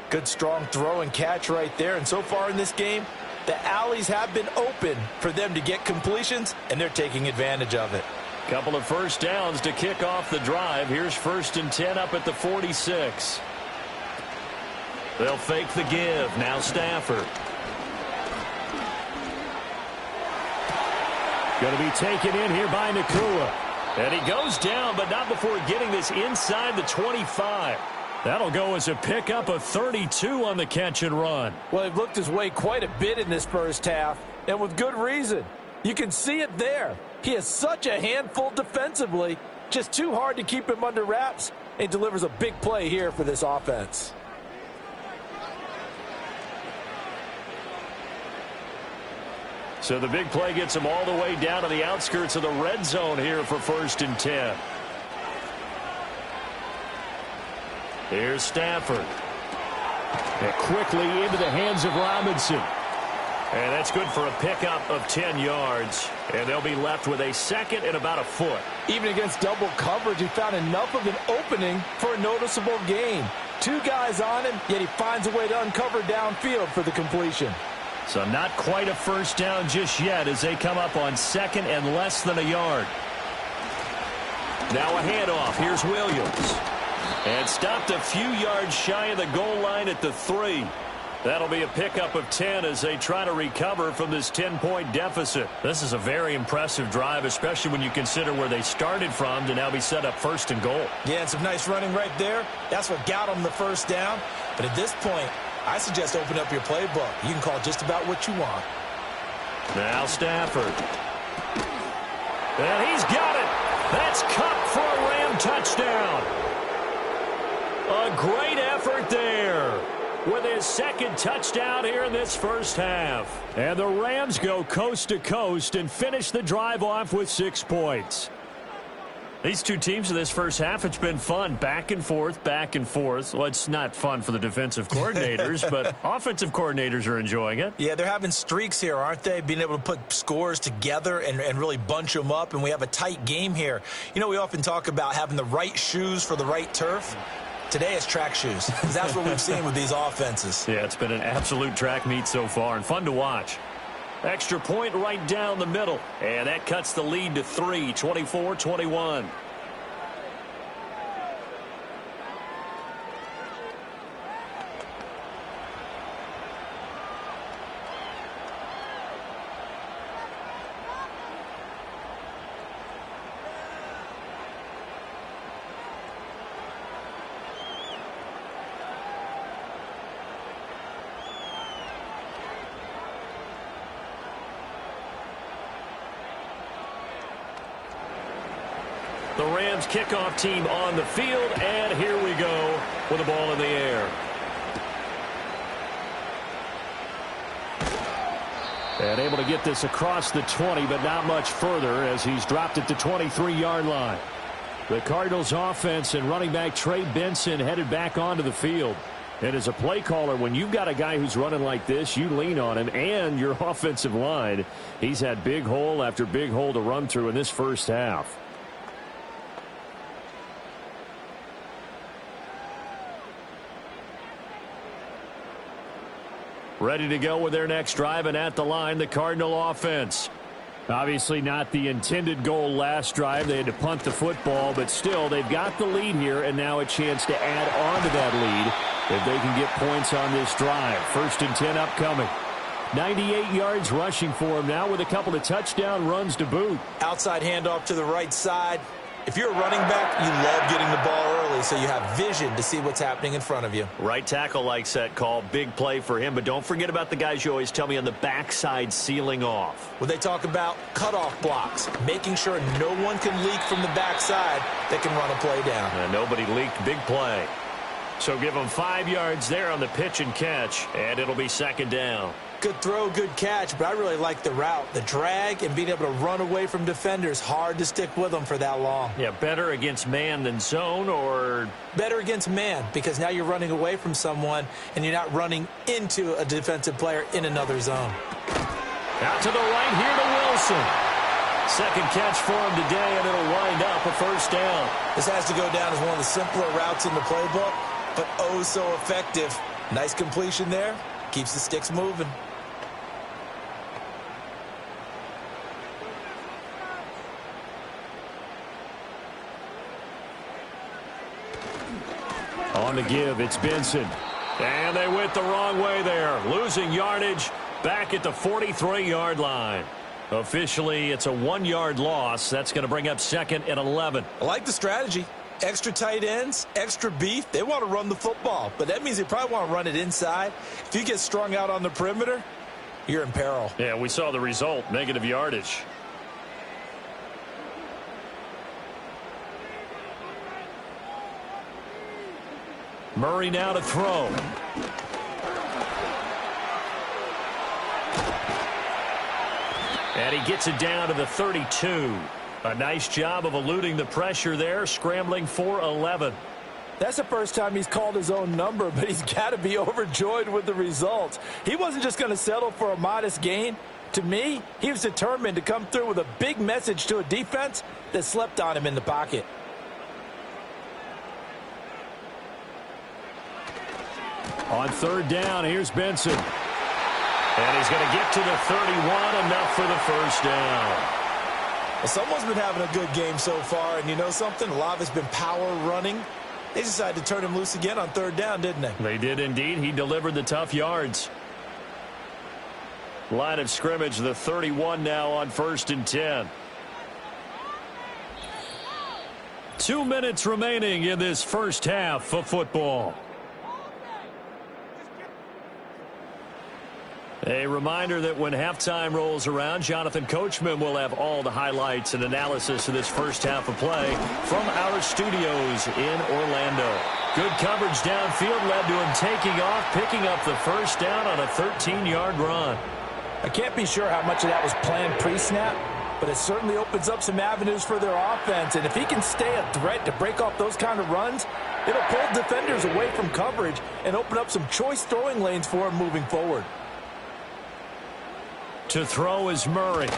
Good strong throw and catch right there. And so far in this game, the alleys have been open for them to get completions, and they're taking advantage of it. Couple of first downs to kick off the drive. Here's 1st and 10 up at the 46. They'll fake the give. Now Stafford. Going to be taken in here by Nakua. And he goes down, but not before getting this inside the 25. That'll go as a pickup of 32 on the catch and run. Well, they've looked his way quite a bit in this first half, and with good reason. You can see it there. He is such a handful defensively. Just too hard to keep him under wraps. He delivers a big play here for this offense. So the big play gets him all the way down to the outskirts of the red zone here for 1st and 10. Here's Stafford. And quickly into the hands of Robinson. And that's good for a pickup of 10 yards. And they'll be left with a 2nd and about a foot. Even against double coverage, he found enough of an opening for a noticeable gain. 2 guys on him, yet he finds a way to uncover downfield for the completion. So not quite a first down just yet as they come up on 2nd and less than a yard. Now a handoff. Here's Williams. And stopped a few yards shy of the goal line at the 3. That'll be a pickup of 10 as they try to recover from this 10-point deficit. This is a very impressive drive, especially when you consider where they started from to now be set up 1st and goal. Yeah, and some nice running right there. That's what got them the first down. But at this point, I suggest open up your playbook. You can call just about what you want. Now Stafford. And he's got it. That's Kupp for a Ram touchdown. A great effort there with his 2nd touchdown here in this first half. And the Rams go coast to coast and finish the drive off with 6 points. These two teams in this first half, it's been fun. Back and forth, back and forth. Well, it's not fun for the defensive coordinators, but offensive coordinators are enjoying it. Yeah, they're having streaks here, aren't they? Being able to put scores together and really bunch them up, and we have a tight game here. You know, we often talk about having the right shoes for the right turf. Today it's track shoes, because that's what we've seen with these offenses. Yeah, it's been an absolute track meet so far, and fun to watch. Extra point right down the middle, and that cuts the lead to 3, 24-21. The Rams kickoff team on the field, and here we go with the ball in the air. And able to get this across the 20, but not much further as he's dropped it to 23-yard line. The Cardinals offense and running back Trey Benson headed back onto the field. And as a play caller, when you've got a guy who's running like this, you lean on him and your offensive line. He's had big hole after big hole to run through in this first half. Ready to go with their next drive, and at the line, the Cardinal offense. Obviously not the intended goal last drive. They had to punt the football, but still, they've got the lead here, and now a chance to add on to that lead if they can get points on this drive. 1st and 10 upcoming. 98 yards rushing for him now with a couple of touchdown runs to boot. Outside handoff to the right side. If you're a running back, you love getting the ball early so you have vision to see what's happening in front of you. Right tackle likes that call. Big play for him, but don't forget about the guys you always tell me on the backside sealing off. When they talk about cutoff blocks, making sure no one can leak from the backside, they can run a play down. And nobody leaked. Big play. So give them 5 yards there on the pitch and catch, and it'll be 2nd down. Good throw, good catch, but I really like the route. The drag and being able to run away from defenders, hard to stick with them for that long. Yeah, better against man than zone, or? Better against man, because now you're running away from someone and you're not running into a defensive player in another zone. Out to the right here to Wilson. 2nd catch for him today, and it'll wind up a 1st down. This has to go down as one of the simpler routes in the playbook, but oh so effective. Nice completion there. Keeps the sticks moving. On the give, it's Benson. And they went the wrong way there. Losing yardage back at the 43-yard line. Officially, it's a 1-yard loss. That's going to bring up 2nd and 11. I like the strategy. Extra tight ends, extra beef. They want to run the football, but that means they probably want to run it inside. If you get strung out on the perimeter, you're in peril. Yeah, we saw the result, negative yardage. Murray now to throw. And he gets it down to the 32. A nice job of eluding the pressure there, scrambling for 11. That's the first time he's called his own number, but he's got to be overjoyed with the results. He wasn't just going to settle for a modest gain. To me, he was determined to come through with a big message to a defense that slept on him in the pocket. On 3rd down, here's Benson. And he's going to get to the 31, enough for the 1st down. Well, someone's been having a good game so far, and you know something? A lot of it's been power running. They decided to turn him loose again on 3rd down, didn't they? They did indeed. He delivered the tough yards. Line of scrimmage, the 31 now on 1st and 10. 2 minutes remaining in this first half of football. A reminder that when halftime rolls around, Jonathan Coachman will have all the highlights and analysis of this first half of play from our studios in Orlando. Good coverage downfield led to him taking off, picking up the 1st down on a 13-yard run. I can't be sure how much of that was planned pre-snap, but it certainly opens up some avenues for their offense. And if he can stay a threat to break off those kind of runs, it'll pull defenders away from coverage and open up some choice throwing lanes for him moving forward. To throw is Murray.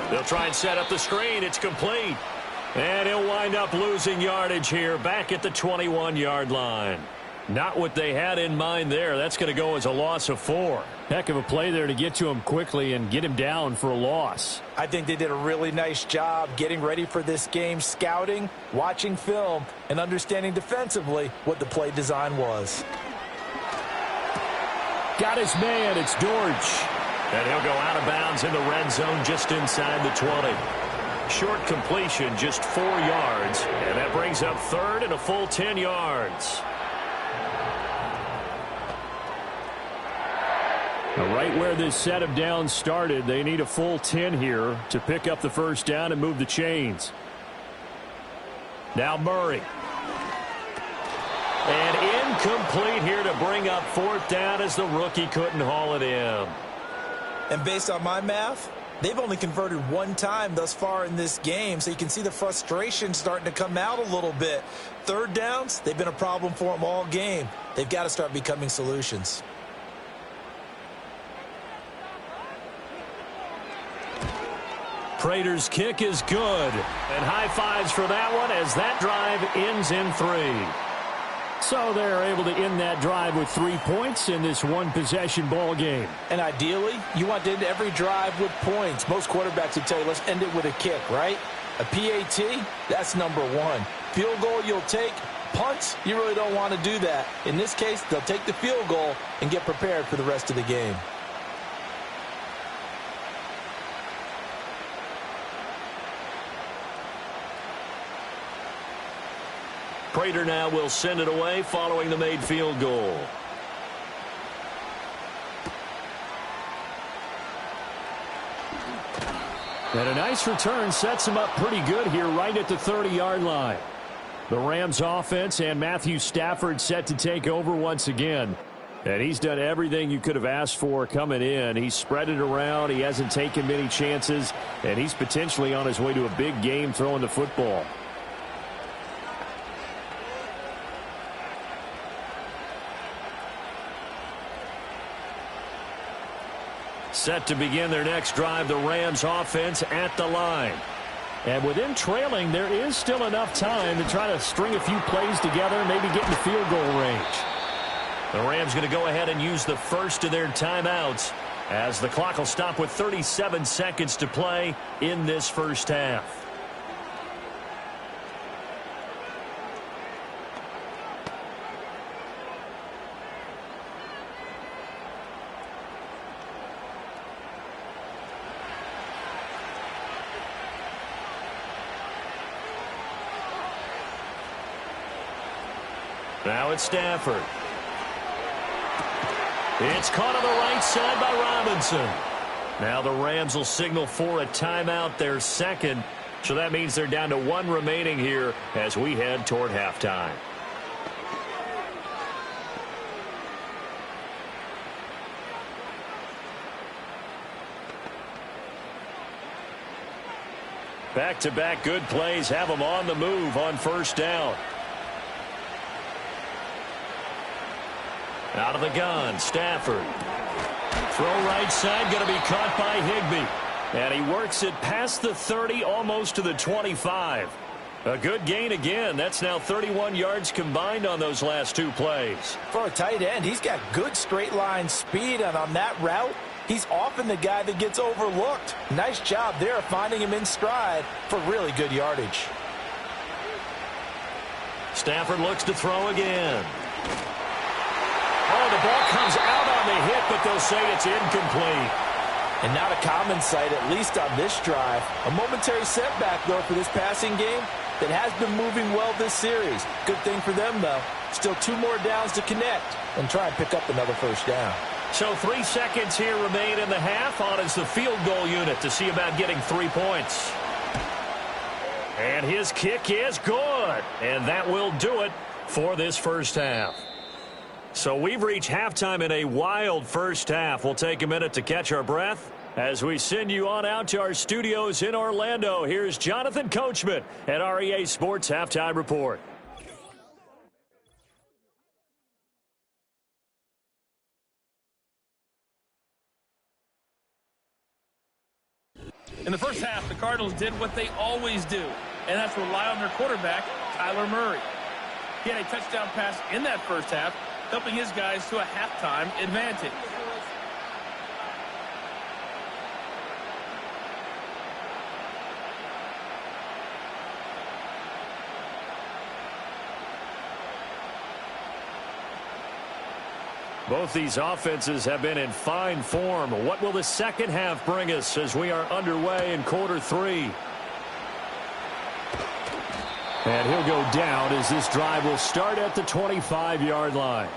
They'll try and set up the screen. It's complete. And he'll wind up losing yardage here back at the 21-yard line. Not what they had in mind there. That's going to go as a loss of 4. Heck of a play there to get to him quickly and get him down for a loss. I think they did a really nice job getting ready for this game, scouting, watching film, and understanding defensively what the play design was. Got his man. It's Dortch. And he'll go out of bounds in the red zone just inside the 20. Short completion, just 4 yards. And that brings up third and a full 10 yards. Now, right where this set of downs started, they need a full 10 here to pick up the first down and move the chains. Now Murray. And incomplete here to bring up 4th down as the rookie couldn't haul it in. And based on my math, they've only converted 1 time thus far in this game, so you can see the frustration starting to come out a little bit. 3rd downs, they've been a problem for them all game. They've got to start becoming solutions. Prater's kick is good. And high fives for that one as that drive ends in 3. So they're able to end that drive with 3 points in this one-possession ball game. And ideally, you want to end every drive with points. Most quarterbacks would tell you, let's end it with a kick, right? A PAT, that's number 1. Field goal you'll take. Punts, you really don't want to do that. In this case, they'll take the field goal and get prepared for the rest of the game. Prater now will send it away following the made field goal. And a nice return sets him up pretty good here right at the 30-yard line. The Rams offense and Matthew Stafford set to take over once again. And he's done everything you could have asked for coming in. He's spread it around. He hasn't taken many chances. And he's potentially on his way to a big game throwing the football. Set to begin their next drive, the Rams offense at the line. And with them trailing, there is still enough time to try to string a few plays together, maybe get in the field goal range. The Rams going to go ahead and use the first of their timeouts as the clock will stop with 37 seconds to play in this first half. Now it's Stafford. It's caught on the right side by Robinson. Now the Rams will signal for a timeout, their second. So that means they're down to 1 remaining here as we head toward halftime. Back-to-back good plays have them on the move on first down. Out of the gun, Stafford. Throw right side, going to be caught by Higbee. And he works it past the 30, almost to the 25. A good gain again. That's now 31 yards combined on those last 2 plays. For a tight end, he's got good straight line speed, and on that route, he's often the guy that gets overlooked. Nice job there finding him in stride for really good yardage. Stafford looks to throw again. Oh, the ball comes out on the hit, but they'll say it's incomplete. And not a common sight, at least on this drive. A momentary setback, though, for this passing game that has been moving well this series. Good thing for them, though. Still 2 more downs to connect and try and pick up another first down. So 3 seconds here remain in the half. On is the field goal unit to see about getting 3 points. And his kick is good. And that will do it for this first half. So we've reached halftime in a wild first half. We'll take a minute to catch our breath As we send you on out to our studios in Orlando, here's Jonathan Coachman at our EA Sports Halftime Report. In the first half, the Cardinals did what they always do, and that's rely on their quarterback, Kyler Murray. He had a touchdown pass in that first half, helping his guys to a halftime advantage. Both these offenses have been in fine form. What will the second half bring us as we are underway in quarter three? And he'll go down as this drive will start at the 25-yard line.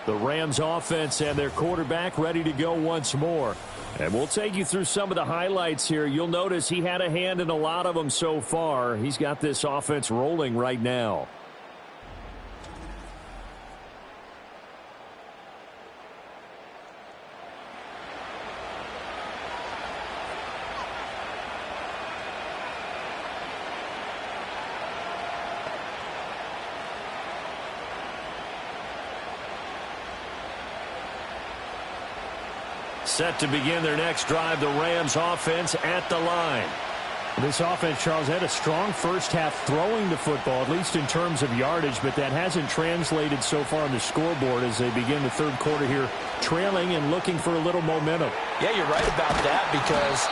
The Rams offense and their quarterback ready to go once more. And we'll take you through some of the highlights here. You'll notice he had a hand in a lot of them so far. He's got this offense rolling right now. Set to begin their next drive, the Rams offense at the line. This offense, Charles, had a strong first half throwing the football, at least in terms of yardage, but that hasn't translated so far on the scoreboard as they begin the third quarter here, trailing and looking for a little momentum. Yeah, you're right about that because,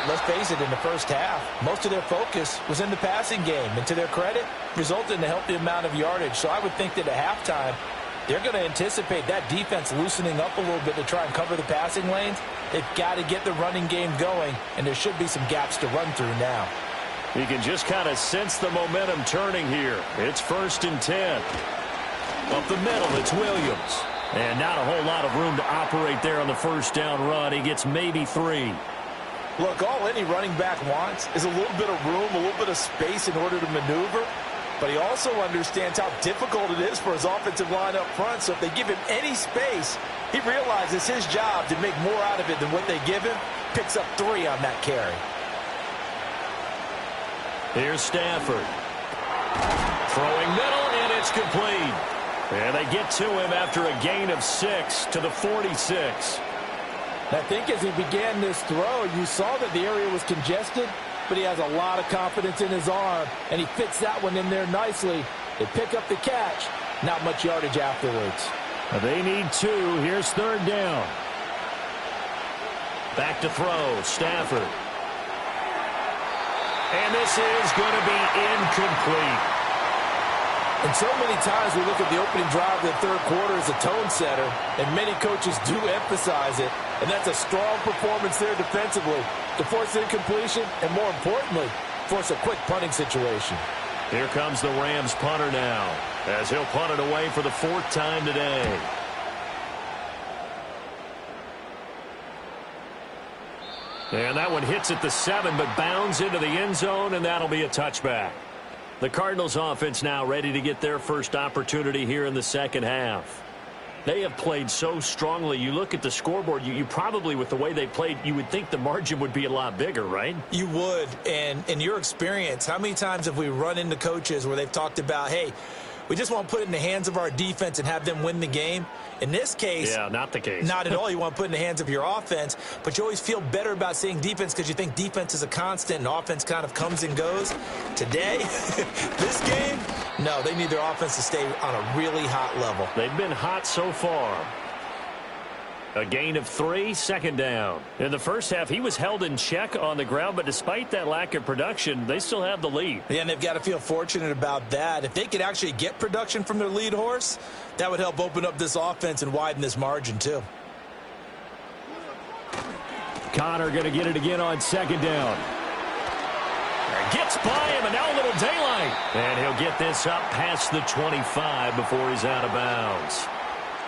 let's face it, in the first half, most of their focus was in the passing game. And to their credit, resulted in a healthy amount of yardage. So I would think that at halftime, they're going to anticipate that defense loosening up a little bit to try and cover the passing lanes. They've got to get the running game going, and there should be some gaps to run through now. You can just kind of sense the momentum turning here. It's 1st and 10. Up the middle, it's Williams. And not a whole lot of room to operate there on the first down run. He gets maybe 3. Look, all any running back wants is a little bit of room, a little bit of space in order to maneuver. But he also understands how difficult it is for his offensive line up front. So if they give him any space, he realizes his job to make more out of it than what they give him. Picks up 3 on that carry. Here's Stafford. Throwing middle, and it's complete. And they get to him after a gain of 6 to the 46. I think as he began this throw, you saw that the area was congested, but he has a lot of confidence in his arm, and he fits that one in there nicely. They pick up the catch. Not much yardage afterwards. They need 2. Here's 3rd down. Back to throw, Stafford. And this is going to be incomplete. And so many times we look at the opening drive of the third quarter as a tone setter, and many coaches do emphasize it, and that's a strong performance there defensively to force incompletion and, more importantly, force a quick punting situation. Here comes the Rams punter now as he'll punt it away for the 4th time today. And that one hits at the 7, but bounds into the end zone, and that'll be a touchback. The Cardinals offense now ready to get their first opportunity here in the second half. They have played so strongly. You look at the scoreboard, you probably, with the way they played, you would think the margin would be a lot bigger, right? You would. And in your experience, how many times have we run into coaches where they've talked about, hey, we just want to put it in the hands of our defense and have them win the game? In this case, yeah, not the case. Not at all. You want to put it in the hands of your offense, but you always feel better about saying defense because you think defense is a constant and offense kind of comes and goes. Today, this game, no, they need their offense to stay on a really hot level. They've been hot so far. A gain of 3, 2nd down. In the first half, he was held in check on the ground, but despite that lack of production, they still have the lead. Yeah, and they've got to feel fortunate about that. If they could actually get production from their lead horse, that would help open up this offense and widen this margin, too. Connor going to get it again on 2nd down. Gets by him, and now a little daylight. And he'll get this up past the 25 before he's out of bounds.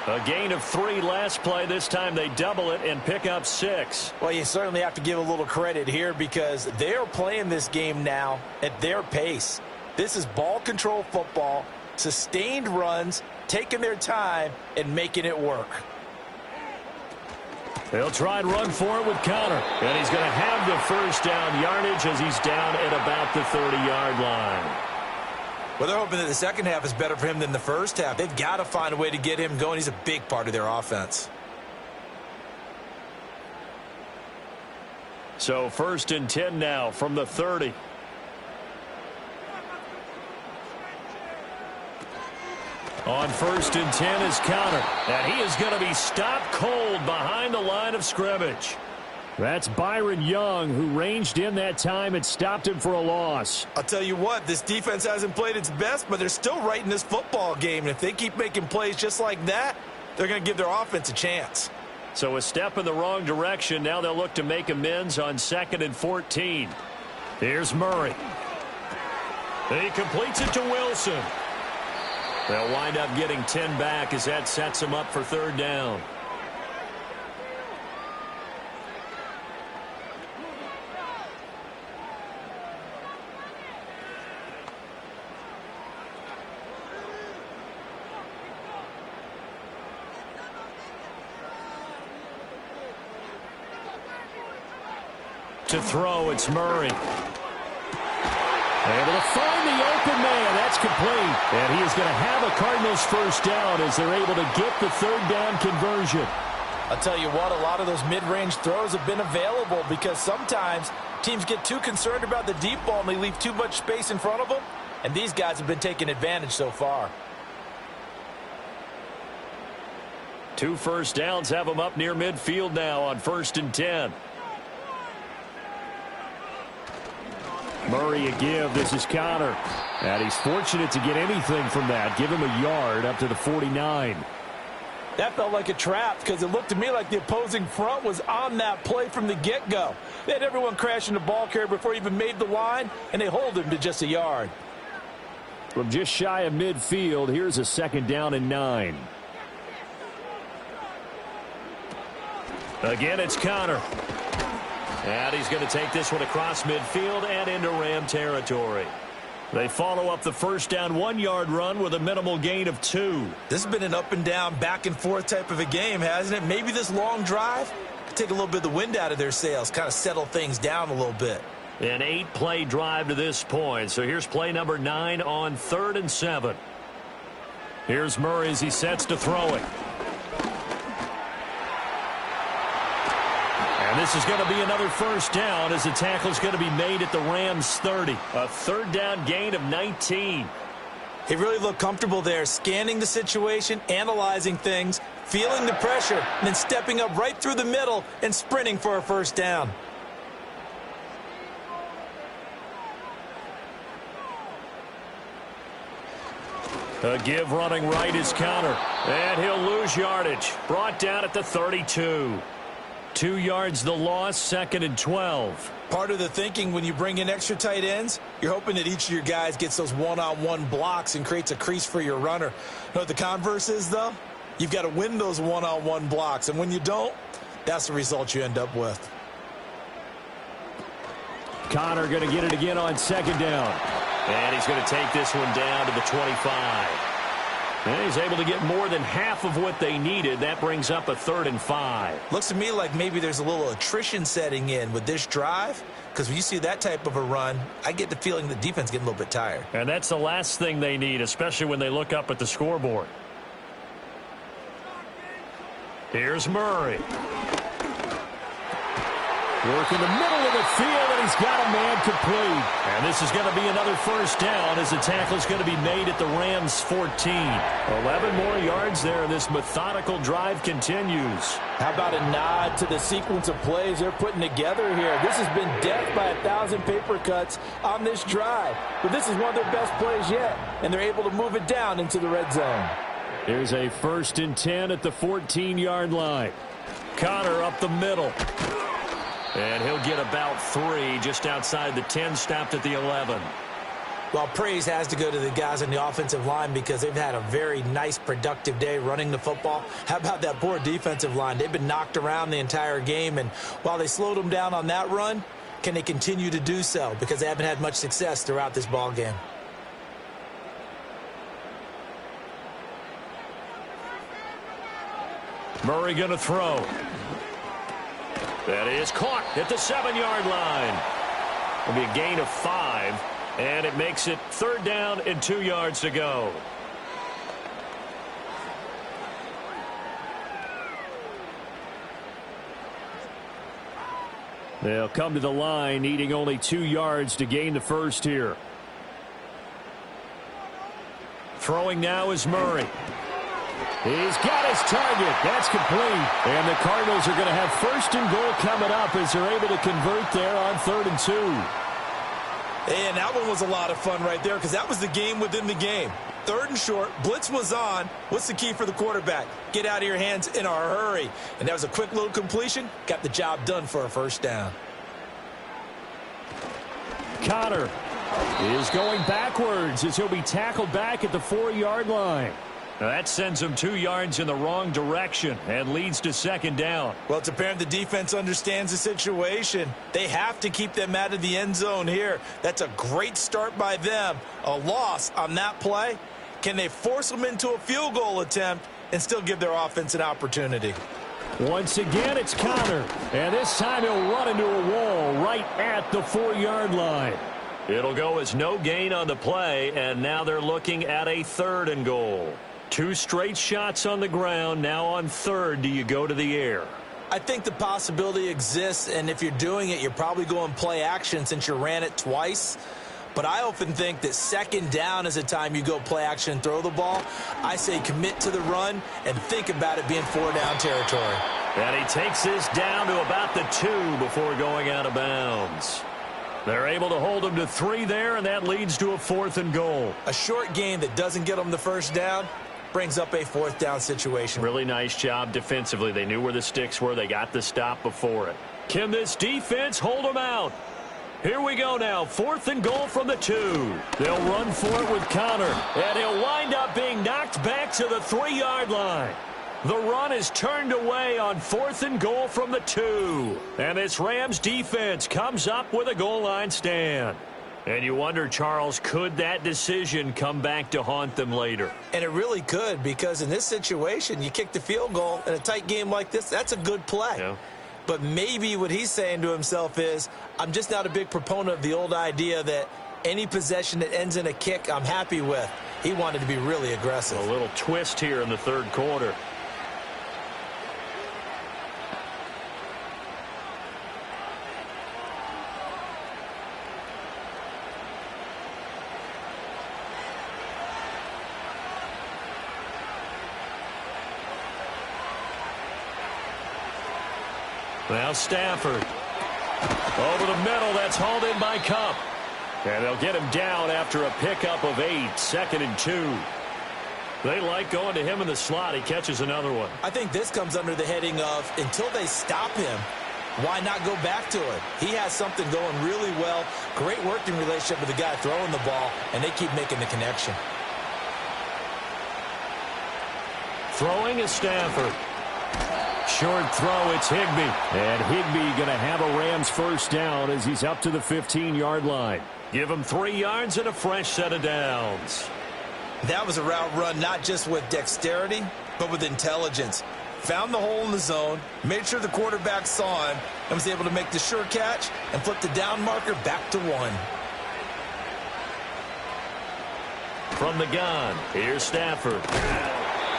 A gain of 3 last play. This time they double it and pick up 6. Well, you certainly have to give a little credit here because they're playing this game now at their pace. This is ball control football, sustained runs, taking their time, and making it work. They'll try and run for it with Connor. And he's going to have the first down yardage as he's down at about the 30-yard line. Well, they're hoping that the second half is better for him than the first half. They've got to find a way to get him going. He's a big part of their offense. So 1st and 10 now from the 30. On 1st and 10 is Connor. And he is going to be stopped cold behind the line of scrimmage. That's Byron Young, who ranged in that time and stopped him for a loss. I'll tell you what, this defense hasn't played its best, but they're still right in this football game. And if they keep making plays just like that, they're going to give their offense a chance. So a step in the wrong direction. Now they'll look to make amends on 2nd and 14. Here's Murray. He completes it to Wilson. They'll wind up getting 10 back as that sets them up for 3rd down. To throw, it's Murray. Able to find the open man. That's complete. And he is going to have a Cardinals first down as they're able to get the 3rd down conversion. I'll tell you what, a lot of those mid-range throws have been available because sometimes teams get too concerned about the deep ball and they leave too much space in front of them. And these guys have been taking advantage so far. 2 first downs have them up near midfield now on 1st and 10. Murray a give. This is Connor. And he's fortunate to get anything from that. Give him a yard up to the 49. That felt like a trap because it looked to me like the opposing front was on that play from the get-go. They had everyone crashing the ball carrier before he even made the line, and they hold him to just a yard. From just shy of midfield, here's a 2nd down and 9. Again, it's Connor. And he's going to take this one across midfield and into Ram territory. They follow up the first down 1-yard run with a minimal gain of 2. This has been an up and down, back and forth type of a game, hasn't it? Maybe this long drive could take a little bit of the wind out of their sails, kind of settle things down a little bit. An 8-play drive to this point. So here's play number 9 on 3rd and 7. Here's Murray as he sets to throw it. And this is going to be another first down as the tackle is going to be made at the Rams' 30. A 3rd down gain of 19. He really looked comfortable there, scanning the situation, analyzing things, feeling the pressure, and then stepping up right through the middle and sprinting for a first down. A give running right is Connor. And he'll lose yardage. Brought down at the 32. 2 yards the loss, 2nd and 12. Part of the thinking when you bring in extra tight ends, you're hoping that each of your guys gets those one-on-one blocks and creates a crease for your runner. You know what the converse is, though? You've got to win those one-on-one blocks, and when you don't, that's the result you end up with. Connor going to get it again on 2nd down. And he's going to take this one down to the 25. And he's able to get more than half of what they needed. That brings up a 3rd and 5. Looks to me like maybe there's a little attrition setting in with this drive, because when you see that type of a run, I get the feeling the defense getting a little bit tired. And that's the last thing they need, especially when they look up at the scoreboard. Here's Murray. Work in the middle of the field, and he's got a man complete. And this is going to be another first down as the tackle is going to be made at the Rams' 14. 11 more yards there, and this methodical drive continues. How about a nod to the sequence of plays they're putting together here? This has been death by 1,000 paper cuts on this drive. But this is one of their best plays yet, and they're able to move it down into the red zone. Here's a 1st and 10 at the 14-yard line. Connor up the middle. And he'll get about 3 just outside the 10, stopped at the 11. Well, praise has to go to the guys on the offensive line because they've had a very nice, productive day running the football. How about that poor defensive line? They've been knocked around the entire game, and while they slowed them down on that run, can they continue to do so? Because they haven't had much success throughout this ball game. Murray going to throw. That is caught at the 7-yard line. It'll be a gain of 5, and it makes it 3rd down and 2 yards to go. They'll come to the line, needing only 2 yards to gain the first here. Throwing now is Murray. He's got his target. That's complete. And the Cardinals are going to have 1st and goal coming up as they're able to convert there on 3rd and 2. And that one was a lot of fun right there because that was the game within the game. 3rd and short, blitz was on. What's the key for the quarterback? Get out of your hands in a hurry. And that was a quick little completion. Got the job done for a 1st down. Connor is going backwards as he'll be tackled back at the 4-yard line. Now that sends him 2 yards in the wrong direction and leads to 2nd down. Well, it's apparent the defense understands the situation. They have to keep them out of the end zone here. That's a great start by them. A loss on that play. Can they force them into a field goal attempt and still give their offense an opportunity? Once again, it's Connor. And this time he'll run into a wall right at the 4-yard line. It'll go as no gain on the play, and now they're looking at a 3rd and goal. 2 straight shots on the ground. Now on 3rd, do you go to the air? I think the possibility exists, and if you're doing it, you're probably going play action since you ran it twice. But I often think that 2nd down is a time you go play action and throw the ball. I say commit to the run and think about it being 4-down territory. And he takes this down to about the 2 before going out of bounds. They're able to hold him to 3 there, and that leads to a 4th and goal. A short game that doesn't get them the 1st down brings up a 4th down situation. Really nice job defensively. They knew where the sticks were. They got the stop before it. Can this defense hold them out? Here we go now. 4th and goal from the 2. They'll run for it with Connor, and he'll wind up being knocked back to the 3-yard line. The run is turned away on 4th and goal from the 2. And this Rams defense comes up with a goal line stand. And you wonder, Charles, could that decision come back to haunt them later? And it really could, because in this situation, you kick the field goal in a tight game like this, that's a good play. Yeah. But maybe what he's saying to himself is, I'm just not a big proponent of the old idea that any possession that ends in a kick I'm happy with. He wanted to be really aggressive. A little twist here in the 3rd quarter. Now Stafford. Over the middle, that's hauled in by Cup. And they'll get him down after a pickup of 8, 2nd and 2. They like going to him in the slot. He catches another one. I think this comes under the heading of, until they stop him, why not go back to it? He has something going really well. Great working relationship with the guy throwing the ball, and they keep making the connection. Throwing is Stafford. Short throw, it's Higbee. And Higbee going to have a Rams 1st down as he's up to the 15-yard line. Give him 3 yards and a fresh set of downs. That was a route run not just with dexterity, but with intelligence. Found the hole in the zone, made sure the quarterback saw him, and was able to make the sure catch and flip the down marker back to 1. From the gun, here's Stafford.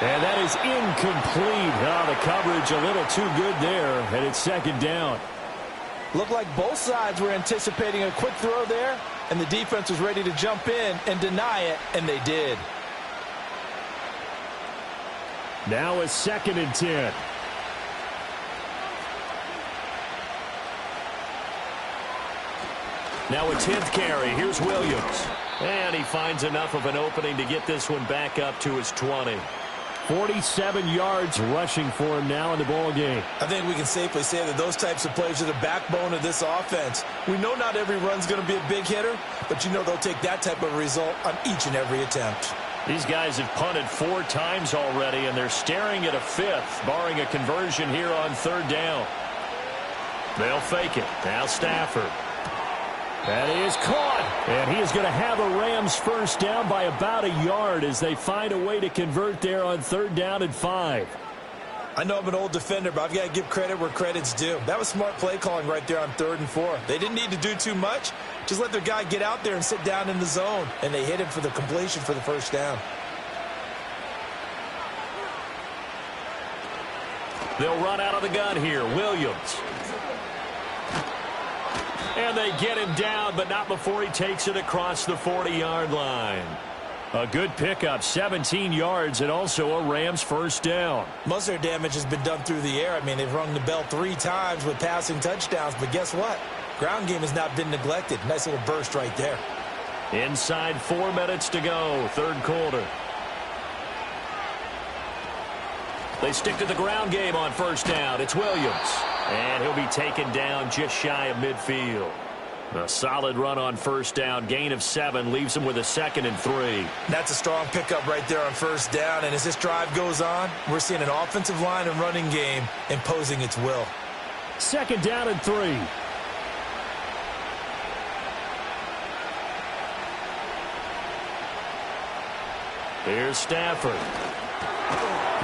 And that is incomplete. Oh, the coverage a little too good there, and it's 2nd down. Looked like both sides were anticipating a quick throw there, and the defense was ready to jump in and deny it, and they did. Now a 2nd and 10. Now a 10th carry. Here's Williams. And he finds enough of an opening to get this one back up to his 20. 47 yards rushing for him now in the ball game. I think we can safely say that those types of plays are the backbone of this offense. We know not every run's going to be a big hitter, but you know they'll take that type of result on each and every attempt. These guys have punted 4 times already, and they're staring at a 5th, barring a conversion here on 3rd down. They'll fake it. Now Stafford. That is caught, and he is going to have a Rams 1st down by about a yard as they find a way to convert there on 3rd down and 5. I know I'm an old defender, but I've got to give credit where credit's due. That was smart play calling right there on 3rd and 4. They didn't need to do too much. Just let their guy get out there and sit down in the zone, and they hit him for the completion for the first down. They'll run out of the gun here. Williams. And they get him down, but not before he takes it across the 40-yard line. A good pickup, 17 yards, and also a Rams first down. Most of their damage has been done through the air. I mean, they've rung the bell 3 times with passing touchdowns, but guess what? Ground game has not been neglected. Nice little burst right there. Inside 4 minutes to go, 3rd quarter. They stick to the ground game on first down. It's Williams. And he'll be taken down just shy of midfield. A solid run on first down. Gain of 7 leaves him with a 2nd and 3. That's a strong pickup right there on first down. And as this drive goes on, we're seeing an offensive line and running game imposing its will. 2nd down and 3. Here's Stafford.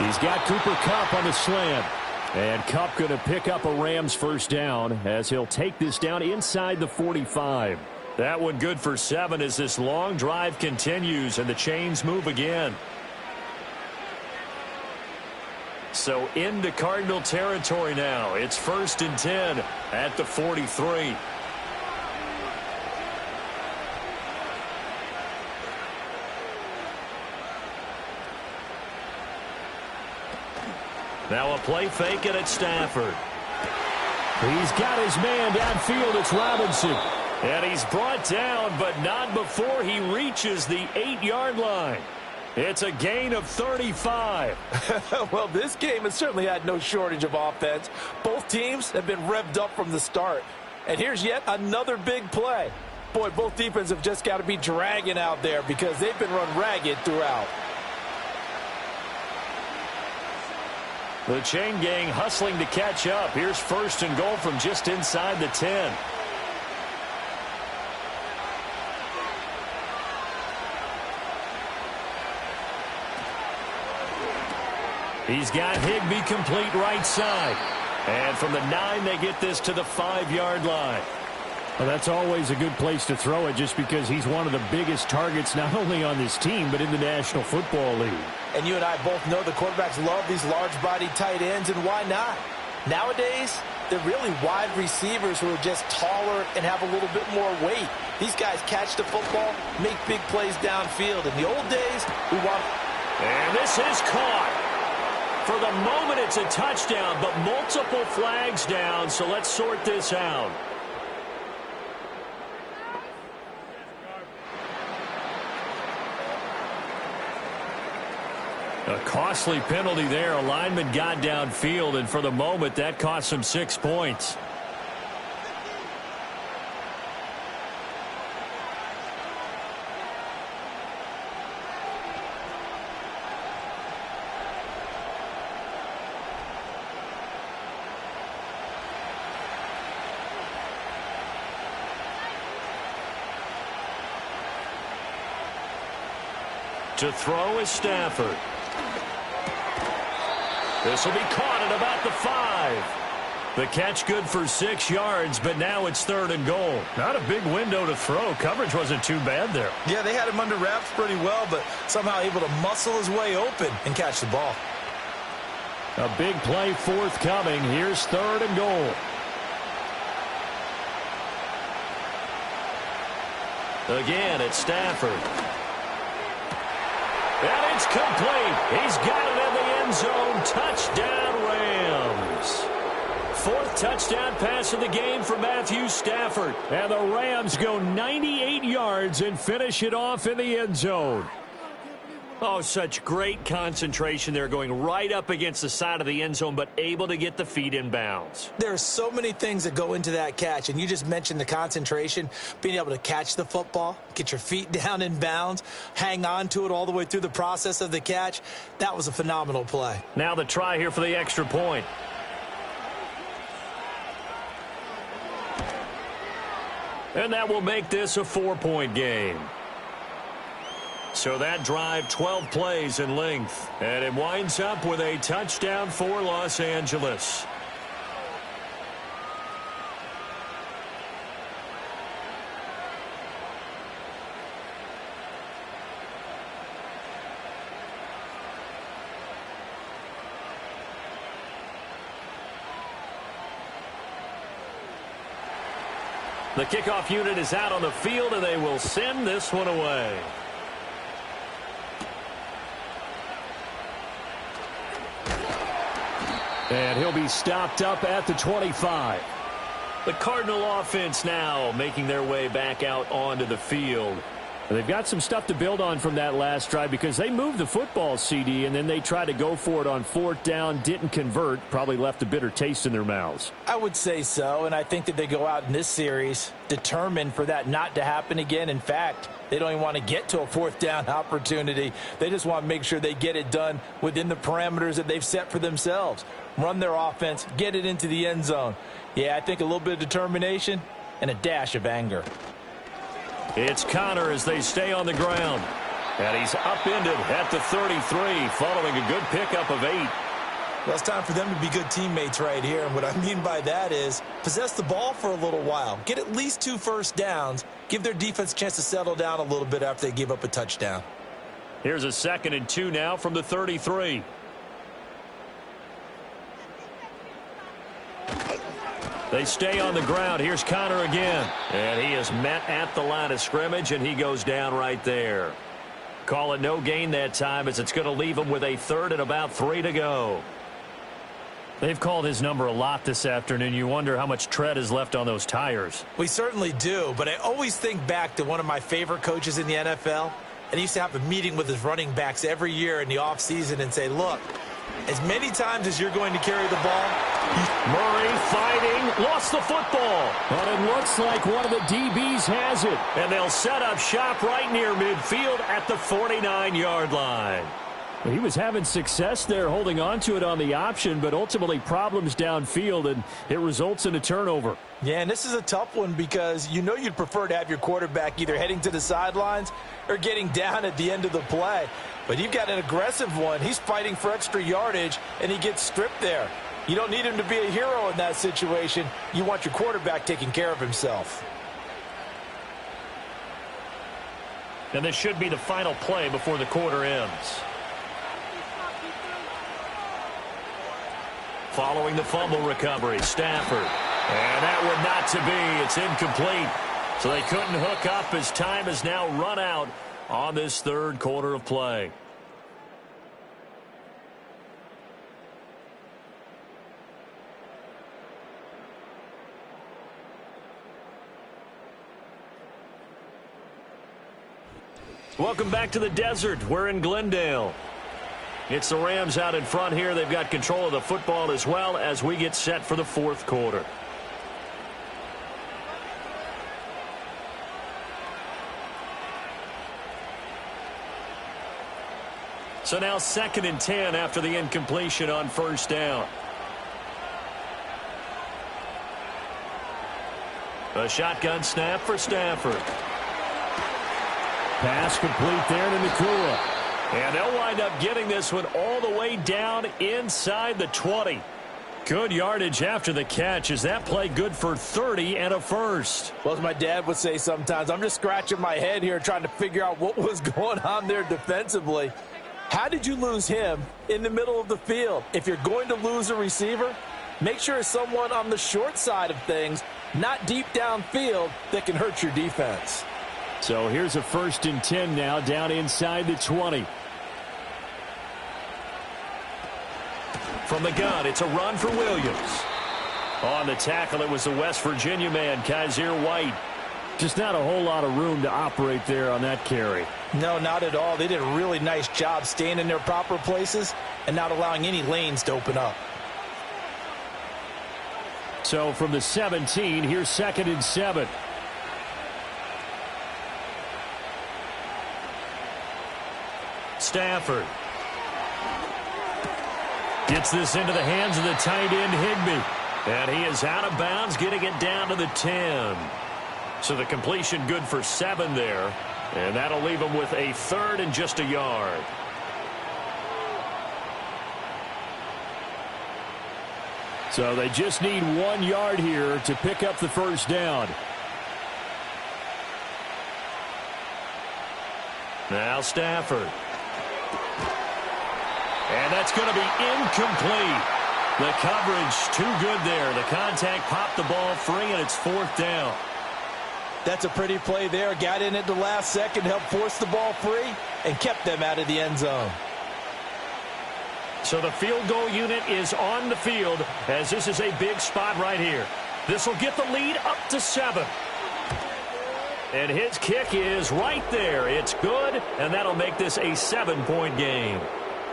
He's got Cooper Kupp on the slant. And Kupp going to pick up a Rams first down as he'll take this down inside the 45. That one good for 7 as this long drive continues and the chains move again. So into Cardinal territory now. It's 1st and 10 at the 43. Now a play fake it at Stafford. He's got his man downfield. It's Robinson. And he's brought down, but not before he reaches the 8-yard line. It's a gain of 35. Well, this game has certainly had no shortage of offense. Both teams have been revved up from the start. And here's yet another big play. Boy, both defenses have just got to be dragging out there because they've been run ragged throughout. The chain gang hustling to catch up. Here's 1st and goal from just inside the 10. He's got Higbee complete right side. And from the 9, they get this to the 5-yard line. Well, that's always a good place to throw it just because he's one of the biggest targets not only on this team but in the National Football League. And you and I both know the quarterbacks love these large-bodied tight ends, and why not? Nowadays, they're really wide receivers who are just taller and have a little bit more weight. These guys catch the football, make big plays downfield. In the old days, we want... And this is caught. For the moment, it's a touchdown, but multiple flags down, so let's sort this out. A costly penalty there. A lineman got downfield, and for the moment, that cost him 6 points. To throw is Stafford. This will be caught at about the 5. The catch good for 6 yards, but now it's 3rd and goal. Not a big window to throw. Coverage wasn't too bad there. Yeah, they had him under wraps pretty well, but somehow able to muscle his way open and catch the ball. A big play forthcoming. Here's 3rd and goal. Again, it's Stafford. And it's complete. He's got it in the end zone. Touchdown, Rams. 4th touchdown pass of the game for Matthew Stafford. And the Rams go 98 yards and finish it off in the end zone. Oh, such great concentration there, going right up against the side of the end zone, but able to get the feet in bounds. There are so many things that go into that catch, and you just mentioned the concentration, being able to catch the football, get your feet down in bounds, hang on to it all the way through the process of the catch. That was a phenomenal play. Now the try here for the extra point. And that will make this a 4-point game. So that drive, 12 plays in length. And it winds up with a touchdown for Los Angeles. The kickoff unit is out on the field, and they will send this one away. And he'll be stopped up at the 25. The Cardinal offense now making their way back out onto the field. They've got some stuff to build on from that last drive because they moved the football, CD, and then they tried to go for it on 4th down, didn't convert, probably left a bitter taste in their mouths. I would say so, and I think that they go out in this series determined for that not to happen again. In fact, they don't even want to get to a 4th down opportunity. They just want to make sure they get it done within the parameters that they've set for themselves. Run their offense, get it into the end zone. Yeah, I think a little bit of determination and a dash of anger. It's Connor as they stay on the ground. And he's upended at the 33 following a good pickup of 8. Well, it's time for them to be good teammates right here. And what I mean by that is possess the ball for a little while. Get at least 2 first downs. Give their defense a chance to settle down a little bit after they give up a touchdown. Here's a 2nd and 2 now from the 33. They stay on the ground. Here's Connor again. And he is met at the line of scrimmage, and he goes down right there. Call it no gain that time as it's going to leave him with a 3rd and about 3 to go. They've called his number a lot this afternoon. You wonder how much tread is left on those tires. We certainly do, but I always think back to one of my favorite coaches in the NFL. And he used to have a meeting with his running backs every year in the offseason and say, look, as many times as you're going to carry the ball. Murray fighting, lost the football. But it looks like one of the DBs has it. And they'll set up shop right near midfield at the 49-yard line. He was having success there holding on to it on the option, but ultimately problems downfield, and it results in a turnover. Yeah, and this is a tough one because you know you'd prefer to have your quarterback either heading to the sidelines or getting down at the end of the play. But you've got an aggressive one. He's fighting for extra yardage, and he gets stripped there. You don't need him to be a hero in that situation. You want your quarterback taking care of himself. And this should be the final play before the quarter ends. Following the fumble recovery, Stafford. And that would not to be. It's incomplete. So they couldn't hook up as time has now run out on this 3rd quarter of play. Welcome back to the desert. We're in Glendale. It's the Rams out in front here. They've got control of the football as well as we get set for the 4th quarter. So now 2nd and 10 after the incompletion on 1st down. A shotgun snap for Stafford. Pass complete there to Nakua. And they'll wind up getting this one all the way down inside the 20. Good yardage after the catch. Is that play good for 30 and a first? Well, as my dad would say sometimes, I'm just scratching my head here trying to figure out what was going on there defensively. How did you lose him in the middle of the field? If you're going to lose a receiver, make sure it's someone on the short side of things, not deep downfield, that can hurt your defense. So here's a 1st and 10 now down inside the 20. From the gun, it's a run for Williams. On the tackle, it was the West Virginia man, Kaiser White. Just not a whole lot of room to operate there on that carry. No, not at all. They did a really nice job staying in their proper places and not allowing any lanes to open up. So from the 17, here's 2nd and 7. Stafford gets this into the hands of the tight end, Higbee. And he is out of bounds, getting it down to the 10. So the completion good for 7 there. And that'll leave them with a 3rd and just a yard. So they just need 1 yard here to pick up the first down. Now Stafford. And that's going to be incomplete. The coverage too good there. The contact popped the ball free, and it's 4th down. That's a pretty play there. Got in at the last second, helped force the ball free, and kept them out of the end zone. So the field goal unit is on the field as this is a big spot right here. This will get the lead up to 7. And his kick is right there. It's good, and that'll make this a 7-point game.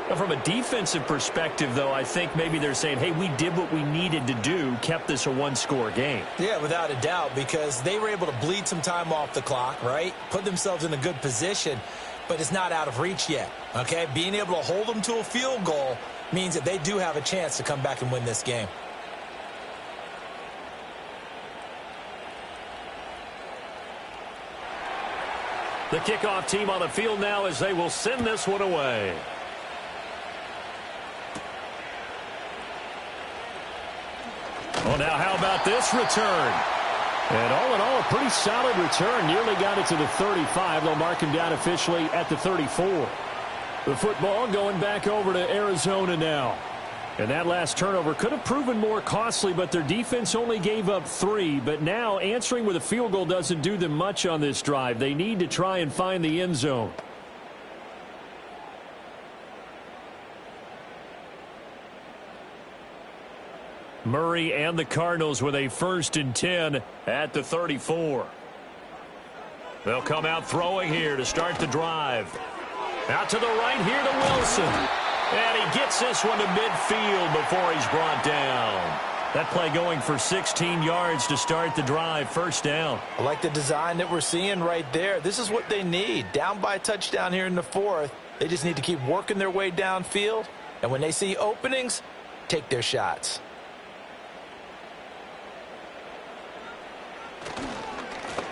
Now, from a defensive perspective, though, I think maybe they're saying, hey, we did what we needed to do, kept this a 1-score game. Yeah, without a doubt, because they were able to bleed some time off the clock, right? Put themselves in a good position, but it's not out of reach yet, okay? Being able to hold them to a field goal means that they do have a chance to come back and win this game. The kickoff team on the field now as they will send this one away. Well, now how about this return? And all in all, a pretty solid return. Nearly got it to the 35. They'll mark him down officially at the 34. The football going back over to Arizona now. And that last turnover could have proven more costly, but their defense only gave up 3. But now answering with a field goal doesn't do them much on this drive. They need to try and find the end zone. Murray and the Cardinals with a 1st and 10 at the 34. They'll come out throwing here to start the drive. Out to the right here to Wilson. And he gets this one to midfield before he's brought down. That play going for 16 yards to start the drive. 1st down. I like the design that we're seeing right there. This is what they need. Down by a touchdown here in the 4th. They just need to keep working their way downfield. And when they see openings, take their shots.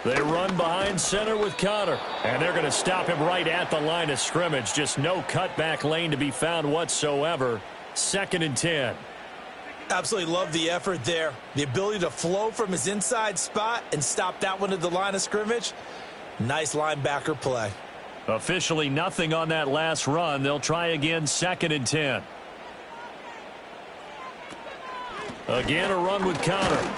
They run behind center with Connor. And they're going to stop him right at the line of scrimmage. Just no cutback lane to be found whatsoever. 2nd and 10. Absolutely love the effort there. The ability to flow from his inside spot and stop that one at the line of scrimmage. Nice linebacker play. Officially nothing on that last run. They'll try again 2nd and 10. Again a run with Connor.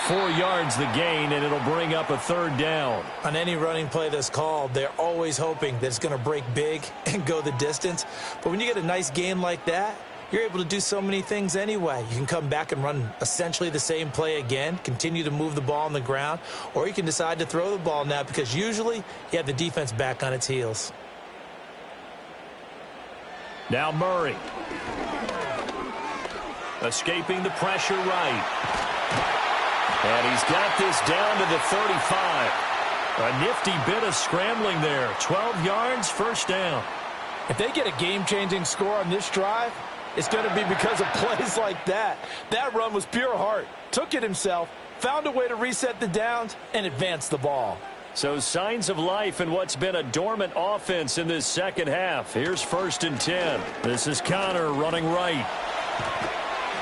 4 yards the gain, and it'll bring up a 3rd down. On any running play that's called, they're always hoping that it's going to break big and go the distance. But when you get a nice gain like that, you're able to do so many things anyway. You can come back and run essentially the same play again, continue to move the ball on the ground, or you can decide to throw the ball now because usually you have the defense back on its heels. Now Murray. Escaping the pressure right. And he's got this down to the 35. A nifty bit of scrambling there. 12 yards, 1st down. If they get a game-changing score on this drive, it's going to be because of plays like that. That run was pure heart. Took it himself, found a way to reset the downs, and advance the ball. So signs of life in what's been a dormant offense in this 2nd half. Here's 1st and 10. This is Connor running right.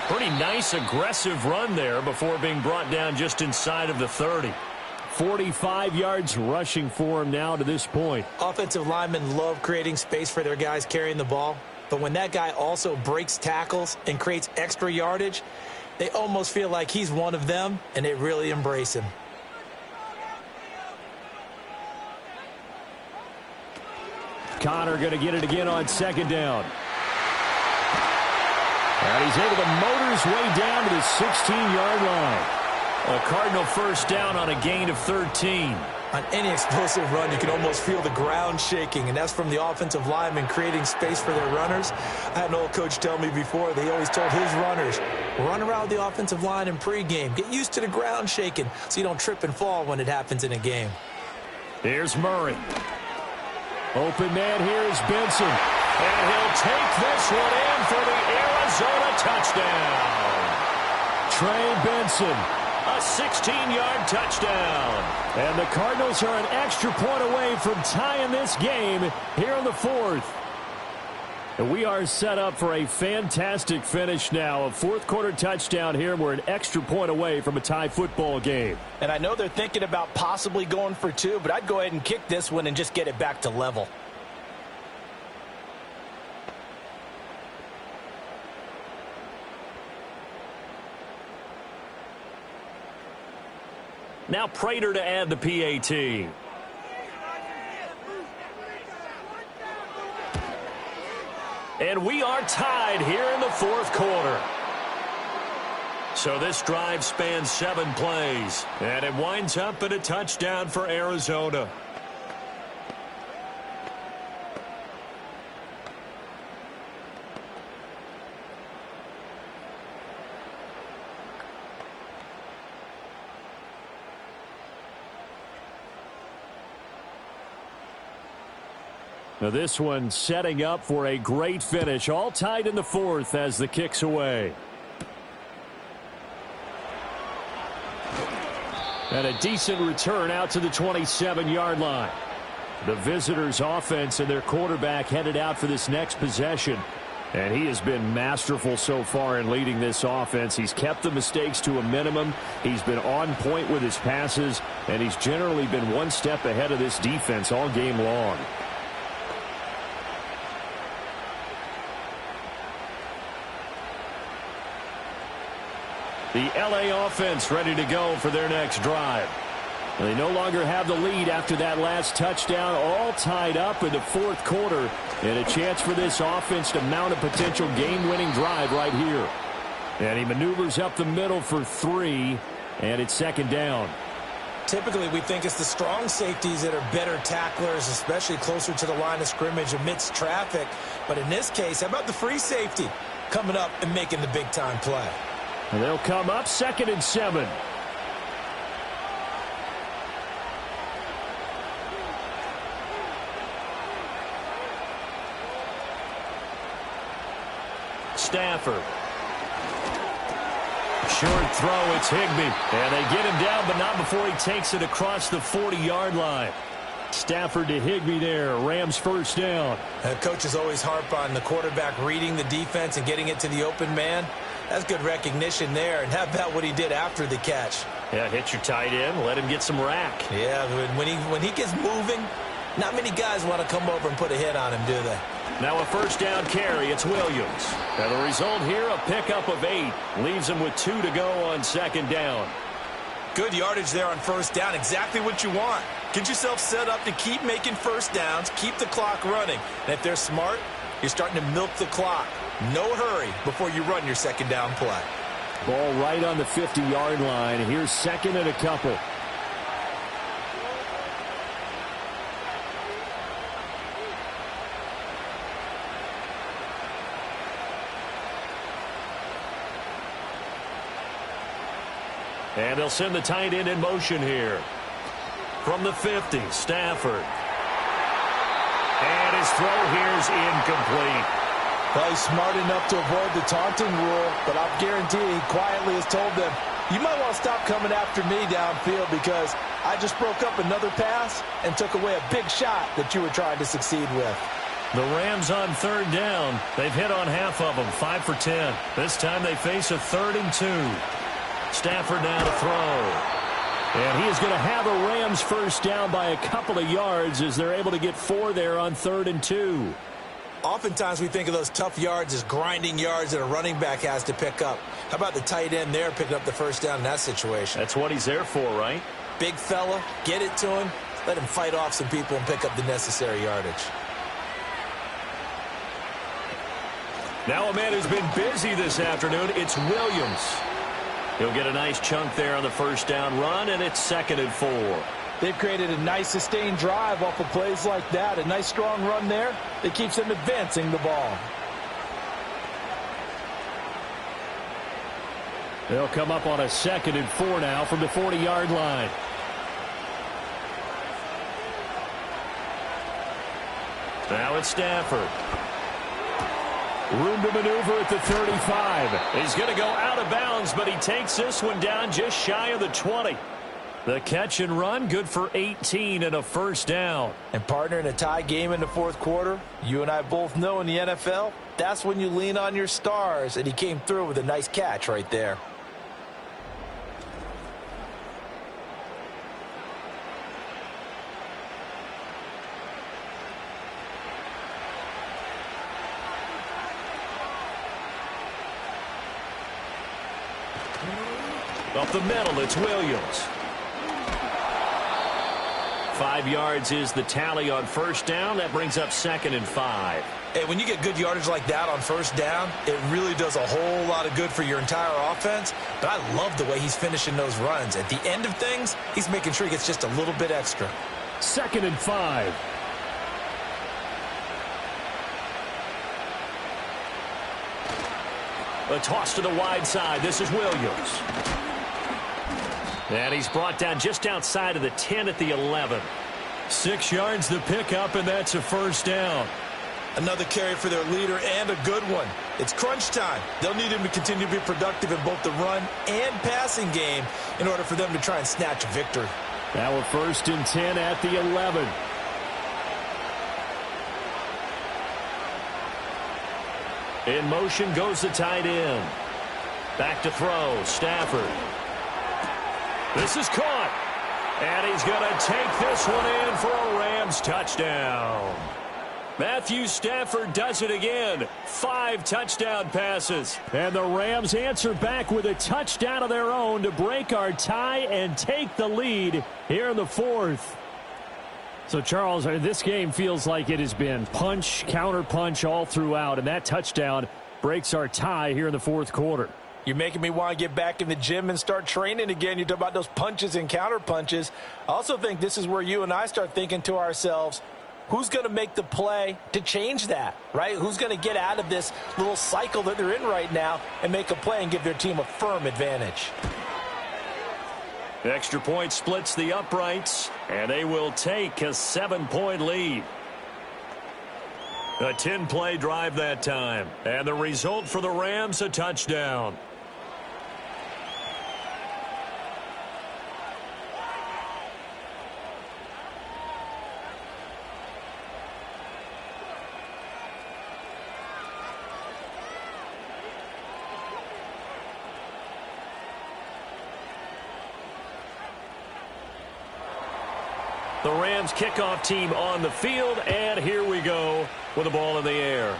Pretty nice aggressive run there before being brought down just inside of the 30. 45 yards rushing for him now to this point. Offensive linemen love creating space for their guys carrying the ball. But when that guy also breaks tackles and creates extra yardage, they almost feel like he's one of them, and they really embrace him. Connor going to get it again on 2nd down. And he's able to motor his way down to the 16-yard line. A Cardinal 1st down on a gain of 13. On any explosive run, you can almost feel the ground shaking, and that's from the offensive linemen creating space for their runners. I had an old coach tell me before, they always told his runners, run around the offensive line in pregame. Get used to the ground shaking so you don't trip and fall when it happens in a game. Here's Murray. Open man here is Benson. And he'll take this one in for the Arizona touchdown. Trey Benson A 16-yard touchdown. And the Cardinals are an extra point away from tying this game here in the fourth. And we are set up for a fantastic finish now. A fourth-quarter touchdown here. We're an extra point away from a tie football game. And I know they're thinking about possibly going for two, but I'd go ahead and kick this one and just get it back to level. Now Prater to add the PAT. And we are tied here in the fourth quarter. So this drive spans 7 plays. And it winds up in a touchdown for Arizona. Now this one setting up for a great finish. All tied in the fourth as the kick's away. And a decent return out to the 27-yard line. The visitors' offense and their quarterback headed out for this next possession. And he has been masterful so far in leading this offense. He's kept the mistakes to a minimum. He's been on point with his passes. And he's generally been one step ahead of this defense all game long. The L.A. offense ready to go for their next drive. And they no longer have the lead after that last touchdown, all tied up in the fourth quarter. And a chance for this offense to mount a potential game-winning drive right here. And he maneuvers up the middle for 3, and it's second down. Typically, we think it's the strong safeties that are better tacklers, especially closer to the line of scrimmage amidst traffic. But in this case, how about the free safety coming up and making the big-time play? And they'll come up 2nd and 7. Stafford. Short throw, it's Higbee. And they get him down, but not before he takes it across the 40-yard line. Stafford to Higbee there. Rams first down. Coaches always harp on the quarterback reading the defense and getting it to the open man. That's good recognition there. And how about what he did after the catch? Yeah, hit your tight end. Let him get some rack. Yeah, when he gets moving, not many guys want to come over and put a hit on him, do they? Now a first down carry. It's Williams. And the result here, a pickup of 8. Leaves him with 2 to go on second down. Good yardage there on first down. Exactly what you want. Get yourself set up to keep making first downs, keep the clock running. And if they're smart, you're starting to milk the clock. No hurry before you run your second down play. Ball right on the 50-yard line. Here's second and a couple. And they'll send the tight end in motion here. From the 50, Stafford. And his throw here is incomplete. Well, he's smart enough to avoid the taunting rule, but I'll guarantee he quietly has told them, you might want to stop coming after me downfield because I just broke up another pass and took away a big shot that you were trying to succeed with. The Rams on third down. They've hit on half of them, 5 for 10. This time they face a 3rd and 2. Stafford now to throw. And he is going to have a Rams first down by a couple of yards as they're able to get 4 there on 3rd and 2. Oftentimes we think of those tough yards as grinding yards that a running back has to pick up. How about the tight end there picking up the first down in that situation? That's what he's there for, right? Big fella, get it to him, let him fight off some people and pick up the necessary yardage. Now a man who's been busy this afternoon, it's Williams. He'll get a nice chunk there on the first down run, and it's 2nd and 4. They've created a nice sustained drive off of plays like that. A nice strong run there that keeps them advancing the ball. They'll come up on a 2nd and 4 now from the 40-yard line. Now it's Stafford. Room to maneuver at the 35. He's going to go out of bounds, but he takes this one down just shy of the 20. The catch and run, good for 18 and a first down. And partner, in a tie game in the fourth quarter, you and I both know in the NFL, that's when you lean on your stars, and he came through with a nice catch right there. Up the middle, it's Williams. 5 yards is the tally on first down. That brings up 2nd and 5. Hey, when you get good yardage like that on first down, it really does a whole lot of good for your entire offense. But I love the way he's finishing those runs. At the end of things, he's making sure he gets just a little bit extra. 2nd and 5. A toss to the wide side. This is Williams. And he's brought down just outside of the 10 at the 11. 6 yards the pickup, and that's a first down. Another carry for their leader, and a good one. It's crunch time. They'll need him to continue to be productive in both the run and passing game in order for them to try and snatch a victory. Now a 1st and 10 at the 11. In motion goes the tight end. Back to throw, Stafford. This is caught. And he's going to take this one in for a Rams touchdown. Matthew Stafford does it again. 5 touchdown passes. And the Rams answer back with a touchdown of their own to break our tie and take the lead here in the 4th. So, Charles, this game feels like it has been punch, counter punch all throughout, and that touchdown breaks our tie here in the 4th quarter. You're making me want to get back in the gym and start training again. You talk about those punches and counter punches. I also think this is where you and I start thinking to ourselves, who's going to make the play to change that, right? Who's going to get out of this little cycle that they're in right now and make a play and give their team a firm advantage? Extra point splits the uprights, and they will take a 7-point lead. A 10-play drive that time, and the result for the Rams, a touchdown. The Rams kickoff team on the field, and here we go with the ball in the air.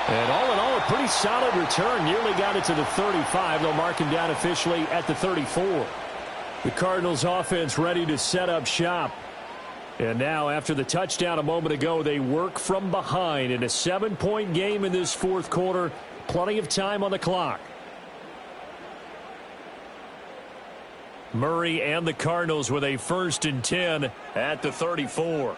And all in all, a pretty solid return. Nearly got it to the 35. They'll mark him down officially at the 34. The Cardinals offense ready to set up shop. And now, after the touchdown a moment ago, they work from behind in a 7-point game in this 4th quarter. Plenty of time on the clock. Murray and the Cardinals with a 1st and 10 at the 34.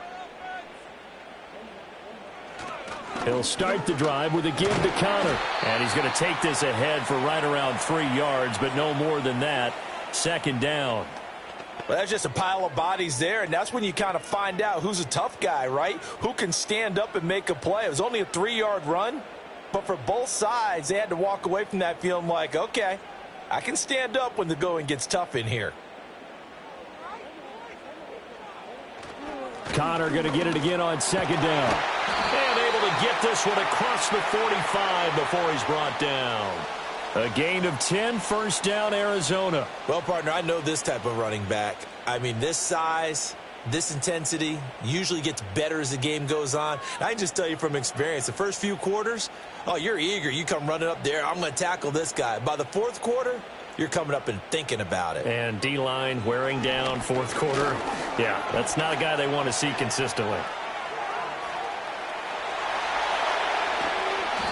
He'll start the drive with a give to Connor. And he's going to take this ahead for right around 3 yards, but no more than that. 2nd down. Well, that's just a pile of bodies there, and that's when you kind of find out who's a tough guy, right? Who can stand up and make a play. It was only a 3-yard run, but for both sides, they had to walk away from that feeling like, okay, I can stand up when the going gets tough in here. Connor going to get it again on 2nd down. And able to get this one across the 45 before he's brought down. A gain of 10, 1st down, Arizona. Well, partner, I know this type of running back. I mean, this size, this intensity usually gets better as the game goes on. And I can just tell you from experience, the first few quarters, oh, you're eager. You come running up there. I'm going to tackle this guy. By the 4th quarter, you're coming up and thinking about it. And D-line wearing down 4th quarter. Yeah, that's not a guy they want to see consistently.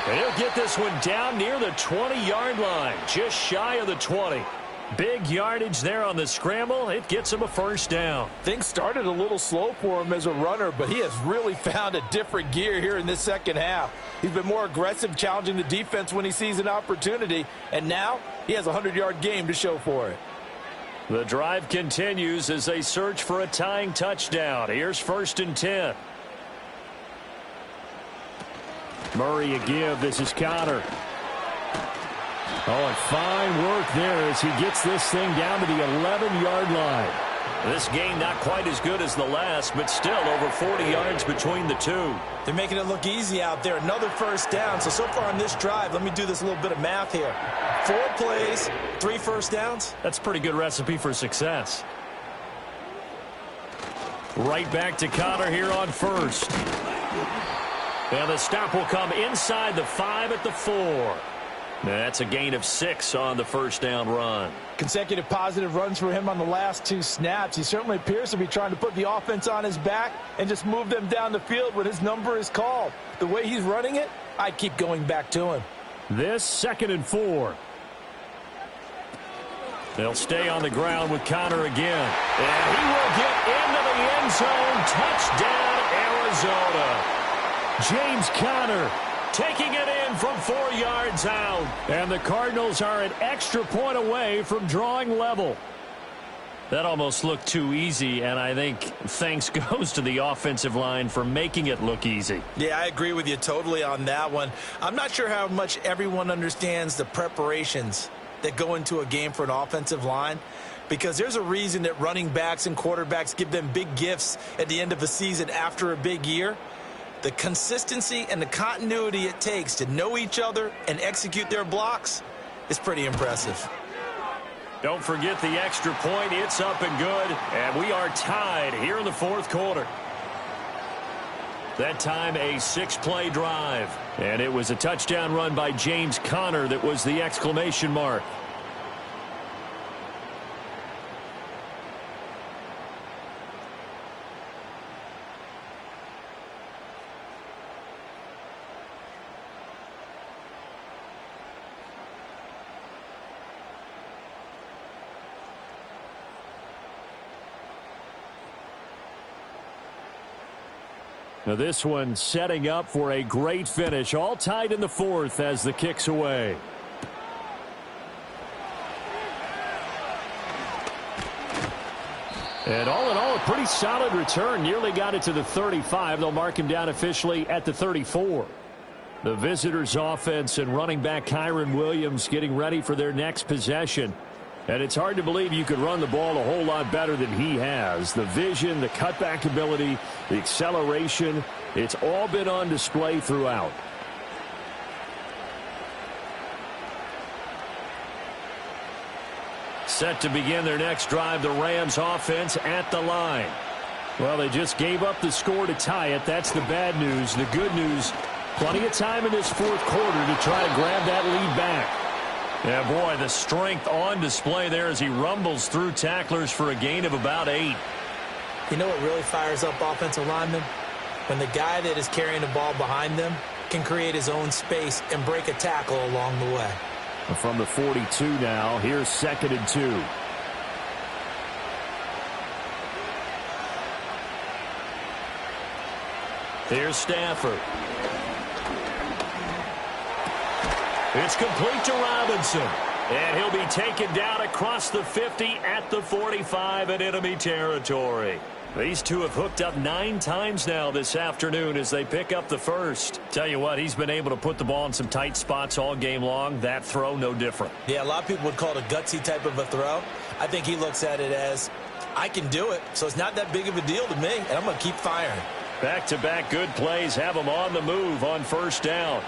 And he'll get this one down near the 20-yard line, just shy of the 20. Big yardage there on the scramble. It gets him a 1st down. Things started a little slow for him as a runner, but he has really found a different gear here in this 2nd half. He's been more aggressive, challenging the defense when he sees an opportunity, and now he has a 100-yard game to show for it. The drive continues as they search for a tying touchdown. Here's 1st and 10. Murray a give. This is Connor. Oh, and fine work there as he gets this thing down to the 11-yard line. This game not quite as good as the last, but still over 40 yards between the two. They're making it look easy out there. Another 1st down. So far on this drive, let me do this little bit of math here. 4 plays, 3 1st downs. That's a pretty good recipe for success. Right back to Connor here on 1st. And the stop will come inside the 5 at the 4. That's a gain of 6 on the 1st down run. Consecutive positive runs for him on the last 2 snaps. He certainly appears to be trying to put the offense on his back and just move them down the field when his number is called. The way he's running it, I keep going back to him. This 2nd and 4. They'll stay on the ground with Connor again. And he will get into the end zone. Touchdown, Arizona. James Conner taking it in from 4 yards out. And the Cardinals are an extra point away from drawing level. That almost looked too easy, and I think thanks goes to the offensive line for making it look easy. Yeah, I agree with you totally on that one. I'm not sure how much everyone understands the preparations that go into a game for an offensive line, because there's a reason that running backs and quarterbacks give them big gifts at the end of a season after a big year. The consistency and the continuity it takes to know each other and execute their blocks is pretty impressive. Don't forget the extra point. It's up and good. And we are tied here in the 4th quarter. That time a 6-play drive. And it was a touchdown run by James Conner that was the exclamation mark. Now this one setting up for a great finish. All tied in the 4th as the kick's away. And all in all, a pretty solid return. Nearly got it to the 35. They'll mark him down officially at the 34. The visitors' offense and running back Kyron Williams getting ready for their next possession. And it's hard to believe you could run the ball a whole lot better than he has. The vision, the cutback ability, the acceleration, it's all been on display throughout. Set to begin their next drive, the Rams offense at the line. Well, they just gave up the score to tie it. That's the bad news. The good news, plenty of time in this 4th quarter to try to grab that lead back. Yeah, boy, the strength on display there as he rumbles through tacklers for a gain of about 8. You know what really fires up offensive linemen? When the guy that is carrying the ball behind them can create his own space and break a tackle along the way. From the 42 now, here's 2nd and 2. Here's Stafford. It's complete to Robinson. And he'll be taken down across the 50 at the 45 in enemy territory. These two have hooked up 9 times now this afternoon as they pick up the 1st. Tell you what, he's been able to put the ball in some tight spots all game long. That throw, no different. Yeah, a lot of people would call it a gutsy type of a throw. I think he looks at it as, I can do it, so it's not that big of a deal to me, and I'm going to keep firing. Back-to-back good plays have him on the move on 1st down.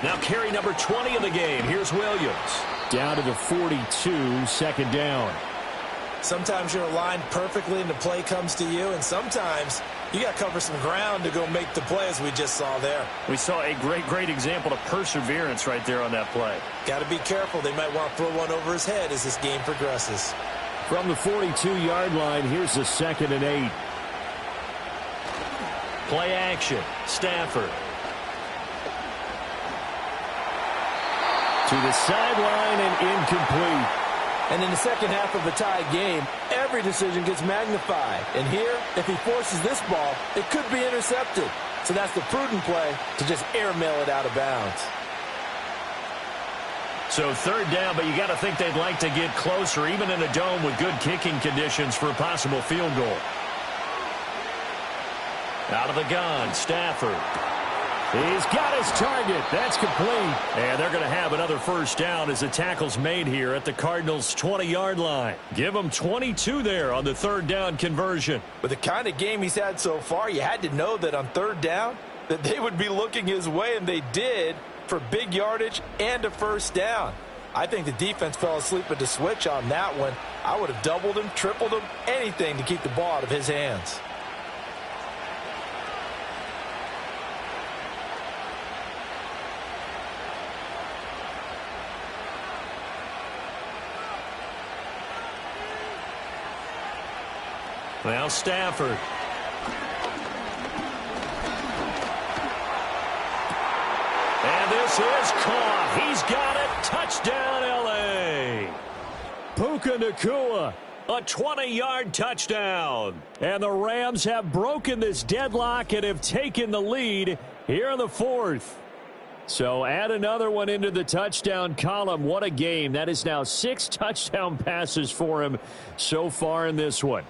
Now carry number 20 in the game. Here's Williams. Down to the 42, 2nd down. Sometimes you're aligned perfectly and the play comes to you, and sometimes you got to cover some ground to go make the play, as we just saw there. We saw a great example of perseverance right there on that play. Got to be careful. They might want to throw one over his head as this game progresses. From the 42-yard line, here's the 2nd and 8. Play action. Stafford. To the sideline and incomplete. And in the second half of a tie game, every decision gets magnified. And here, if he forces this ball, it could be intercepted. So that's the prudent play to just airmail it out of bounds. So third down, but you got to think they'd like to get closer, even in a dome with good kicking conditions for a possible field goal. Out of the gun, Stafford. He's got his target. That's complete. And they're going to have another first down as the tackle's made here at the Cardinals' 20-yard line. Give them 22 there on the third down conversion. With the kind of game he's had so far, you had to know that on third down that they would be looking his way, and they did, for big yardage and a first down. I think the defense fell asleep at the switch on that one. I would have doubled him, tripled him, anything to keep the ball out of his hands. Now Stafford. And this is caught. He's got it. Touchdown, L.A. Puka Nacua. A 20-yard touchdown. And the Rams have broken this deadlock and have taken the lead here in the fourth. So add another one into the touchdown column. What a game. That is now 6 touchdown passes for him so far in this one.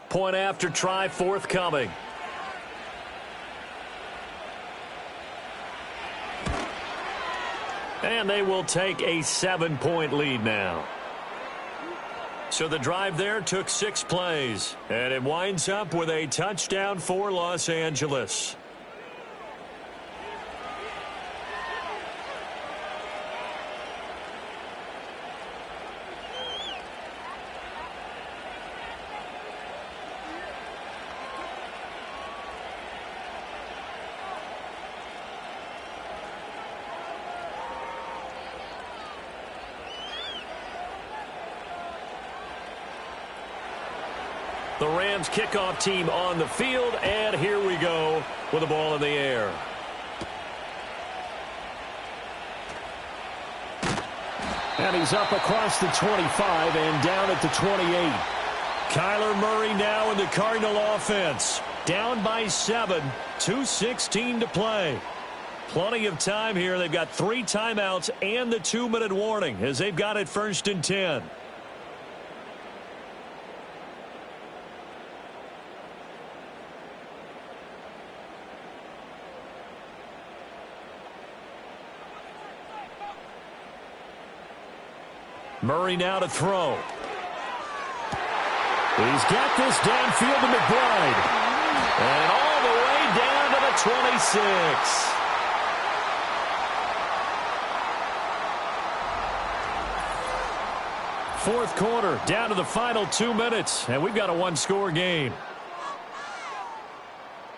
Point after try forthcoming. And they will take a 7-point lead now. So the drive there took 6 plays. And it winds up with a touchdown for Los Angeles. The Rams kickoff team on the field, and here we go with the ball in the air. And he's up across the 25 and down at the 28. Kyler Murray now in the Cardinal offense. Down by 7, 2:16 to play. Plenty of time here. They've got 3 timeouts and the 2-minute warning as they've got it 1st and 10. Murray now to throw. He's got this downfield to McBride. And all the way down to the 26. Fourth quarter, down to the final 2 minutes, and we've got a 1-score game.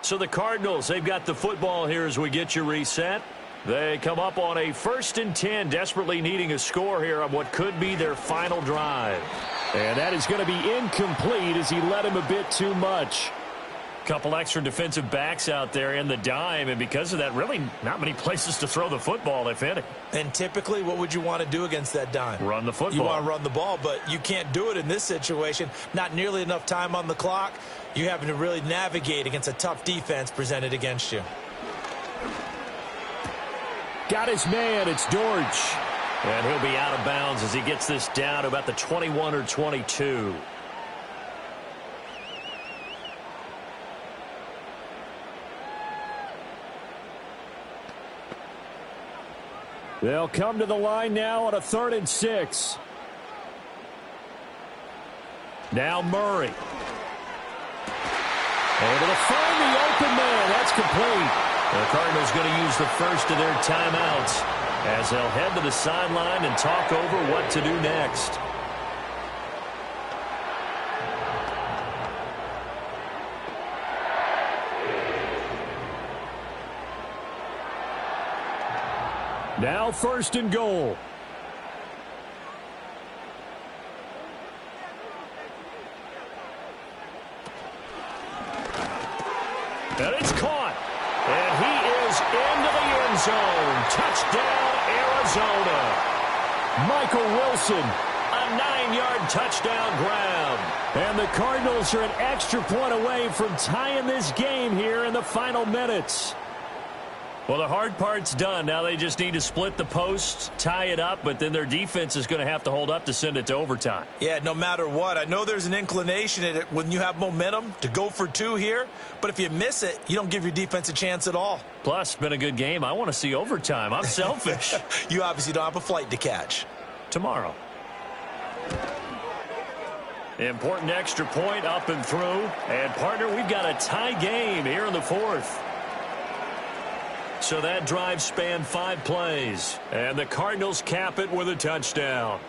So the Cardinals, they've got the football here as we get you reset. They come up on a 1st and 10, desperately needing a score here on what could be their final drive. And that is going to be incomplete as he led him a bit too much. Couple extra defensive backs out there in the dime, and because of that, really not many places to throw the football, if any. And typically, what would you want to do against that dime? Run the football. You want to run the ball, but you can't do it in this situation. Not nearly enough time on the clock. You're having to really navigate against a tough defense presented against you. Got his man. It's Dortch. And he'll be out of bounds as he gets this down to about the 21 or 22. They'll come to the line now on a 3rd and 6. Now Murray. Able to find the open man. That's complete. The Cardinals going to use the first of their timeouts as they'll head to the sideline and talk over what to do next. Now 1st and goal. And it's caught. And he is into the end zone. Touchdown, Arizona. Michael Wilson. A 9-yard touchdown grab. And the Cardinals are an extra point away from tying this game here in the final minutes. Well, the hard part's done. Now they just need to split the posts, tie it up, but then their defense is going to have to hold up to send it to overtime. Yeah, no matter what. I know there's an inclination in it when you have momentum to go for 2 here, but if you miss it, you don't give your defense a chance at all. Plus, it's been a good game. I want to see overtime. I'm selfish. You obviously don't have a flight to catch. Tomorrow. Important extra point up and through. And, partner, we've got a tie game here in the 4th. So that drive spanned 5 plays. And the Cardinals cap it with a touchdown.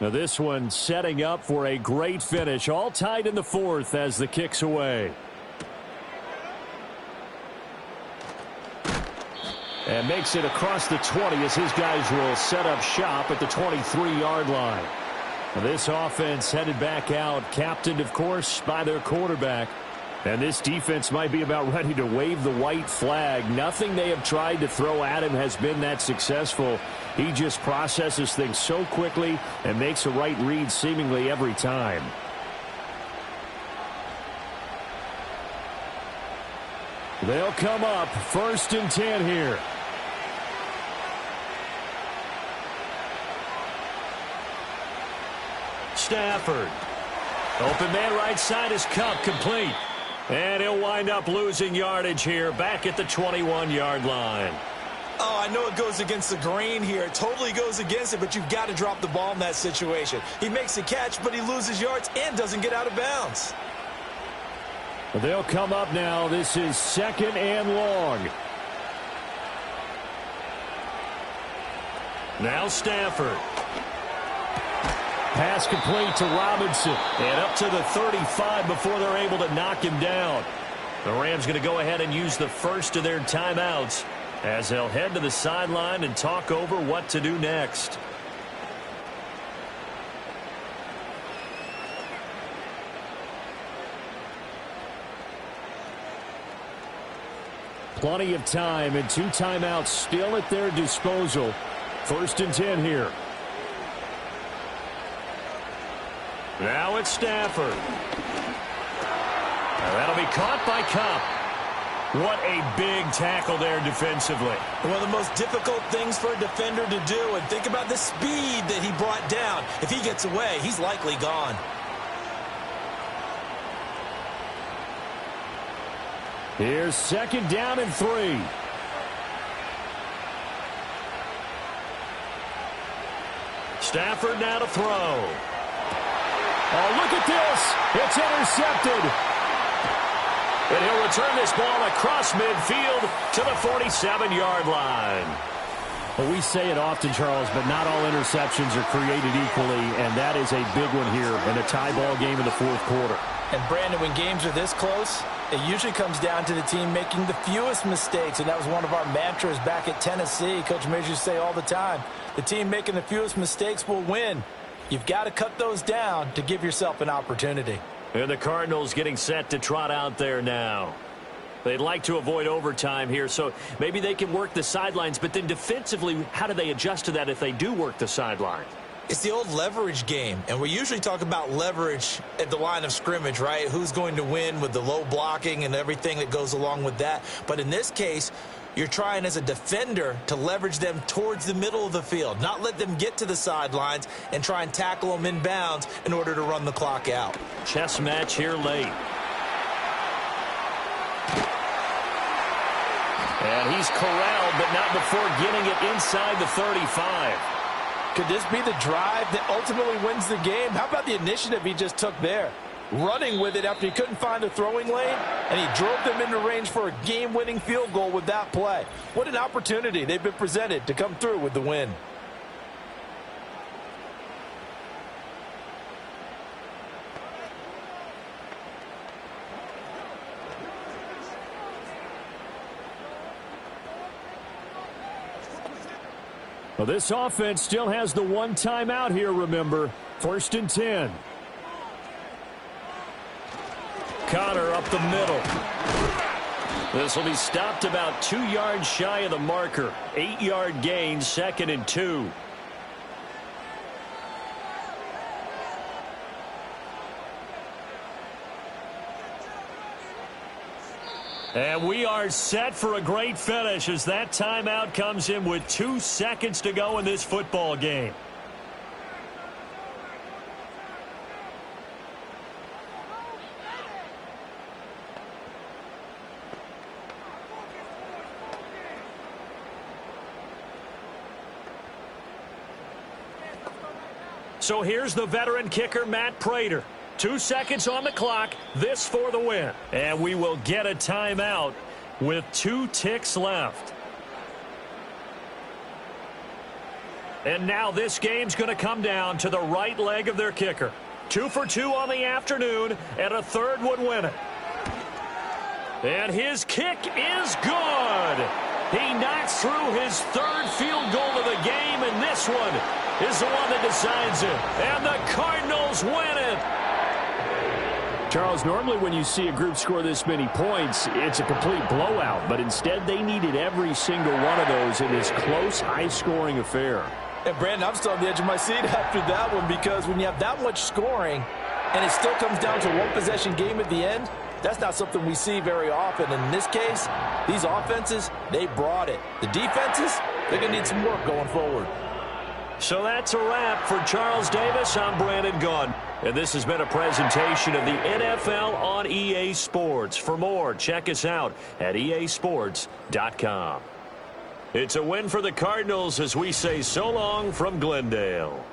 Now this one setting up for a great finish. All tied in the 4th as the kick's away. And makes it across the 20 as his guys will set up shop at the 23-yard line. Now this offense headed back out, captained, of course, by their quarterback. And this defense might be about ready to wave the white flag. Nothing they have tried to throw at him has been that successful. He just processes things so quickly and makes a right read seemingly every time. They'll come up 1st and 10 here. Stafford. Open man right side is Cup, complete. And he'll wind up losing yardage here back at the 21-yard line. Oh, I know it goes against the grain here. It totally goes against it, but you've got to drop the ball in that situation. He makes a catch, but he loses yards and doesn't get out of bounds. They'll come up now. This is 2nd and long. Now Stafford. Pass complete to Robinson. And up to the 35 before they're able to knock him down. The Rams going to go ahead and use the first of their timeouts as they'll head to the sideline and talk over what to do next. Plenty of time and 2 timeouts still at their disposal. 1st and 10 here. Now it's Stafford. Now that'll be caught by Cup. What a big tackle there defensively. One of the most difficult things for a defender to do, and think about the speed that he brought down. If he gets away, he's likely gone. Here's 2nd down and 3. Stafford now to throw. Oh, look at this. It's intercepted. And he'll return this ball across midfield to the 47-yard line. Well, we say it often, Charles, but not all interceptions are created equally, and that is a big one here in a tie ball game in the 4th quarter. And, Brandon, when games are this close, it usually comes down to the team making the fewest mistakes, and that was one of our mantras back at Tennessee. Coach Majors used to say all the time, the team making the fewest mistakes will win. You've got to cut those down to give yourself an opportunity. And the Cardinals getting set to trot out there now. They'd like to avoid overtime here, so maybe they can work the sidelines. But then defensively, how do they adjust to that if they do work the sideline? It's the old leverage game, and we usually talk about leverage at the line of scrimmage, right? Who's going to win with the low blocking and everything that goes along with that. But in this case, you're trying as a defender to leverage them towards the middle of the field, not let them get to the sidelines and try and tackle them in bounds in order to run the clock out. Chess match here late. And he's corralled, but not before getting it inside the 35. Could this be the drive that ultimately wins the game? How about the initiative he just took there? Running with it after he couldn't find a throwing lane, and he drove them into range for a game-winning field goal with that play. What an opportunity they've been presented to come through with the win. Well, this offense still has the one timeout here, remember. 1st and 10. Connor up the middle. This will be stopped about 2 yards shy of the marker. 8-yard gain, 2nd and 2. And we are set for a great finish as that timeout comes in with 2 seconds to go in this football game. So here's the veteran kicker, Matt Prater. 2 seconds on the clock, this for the win. And we will get a timeout with 2 ticks left. And now this game's going to come down to the right leg of their kicker. 2 for 2 on the afternoon, and a third would win it. And his kick is good. He knocks through his 3rd field goal of the game, and this one is the one that decides it. And the Cardinals win it. Charles, normally when you see a group score this many points, it's a complete blowout. But instead, they needed every single one of those in this close, high-scoring affair. And, Brandon, I'm still on the edge of my seat after that one because when you have that much scoring and it still comes down to a one-possession game at the end, that's not something we see very often. And in this case, these offenses, they brought it. The defenses, they're going to need some work going forward. So that's a wrap for Charles Davis. I'm Brandon Gunn. And this has been a presentation of the NFL on EA Sports. For more, check us out at easports.com. It's a win for the Cardinals as we say so long from Glendale.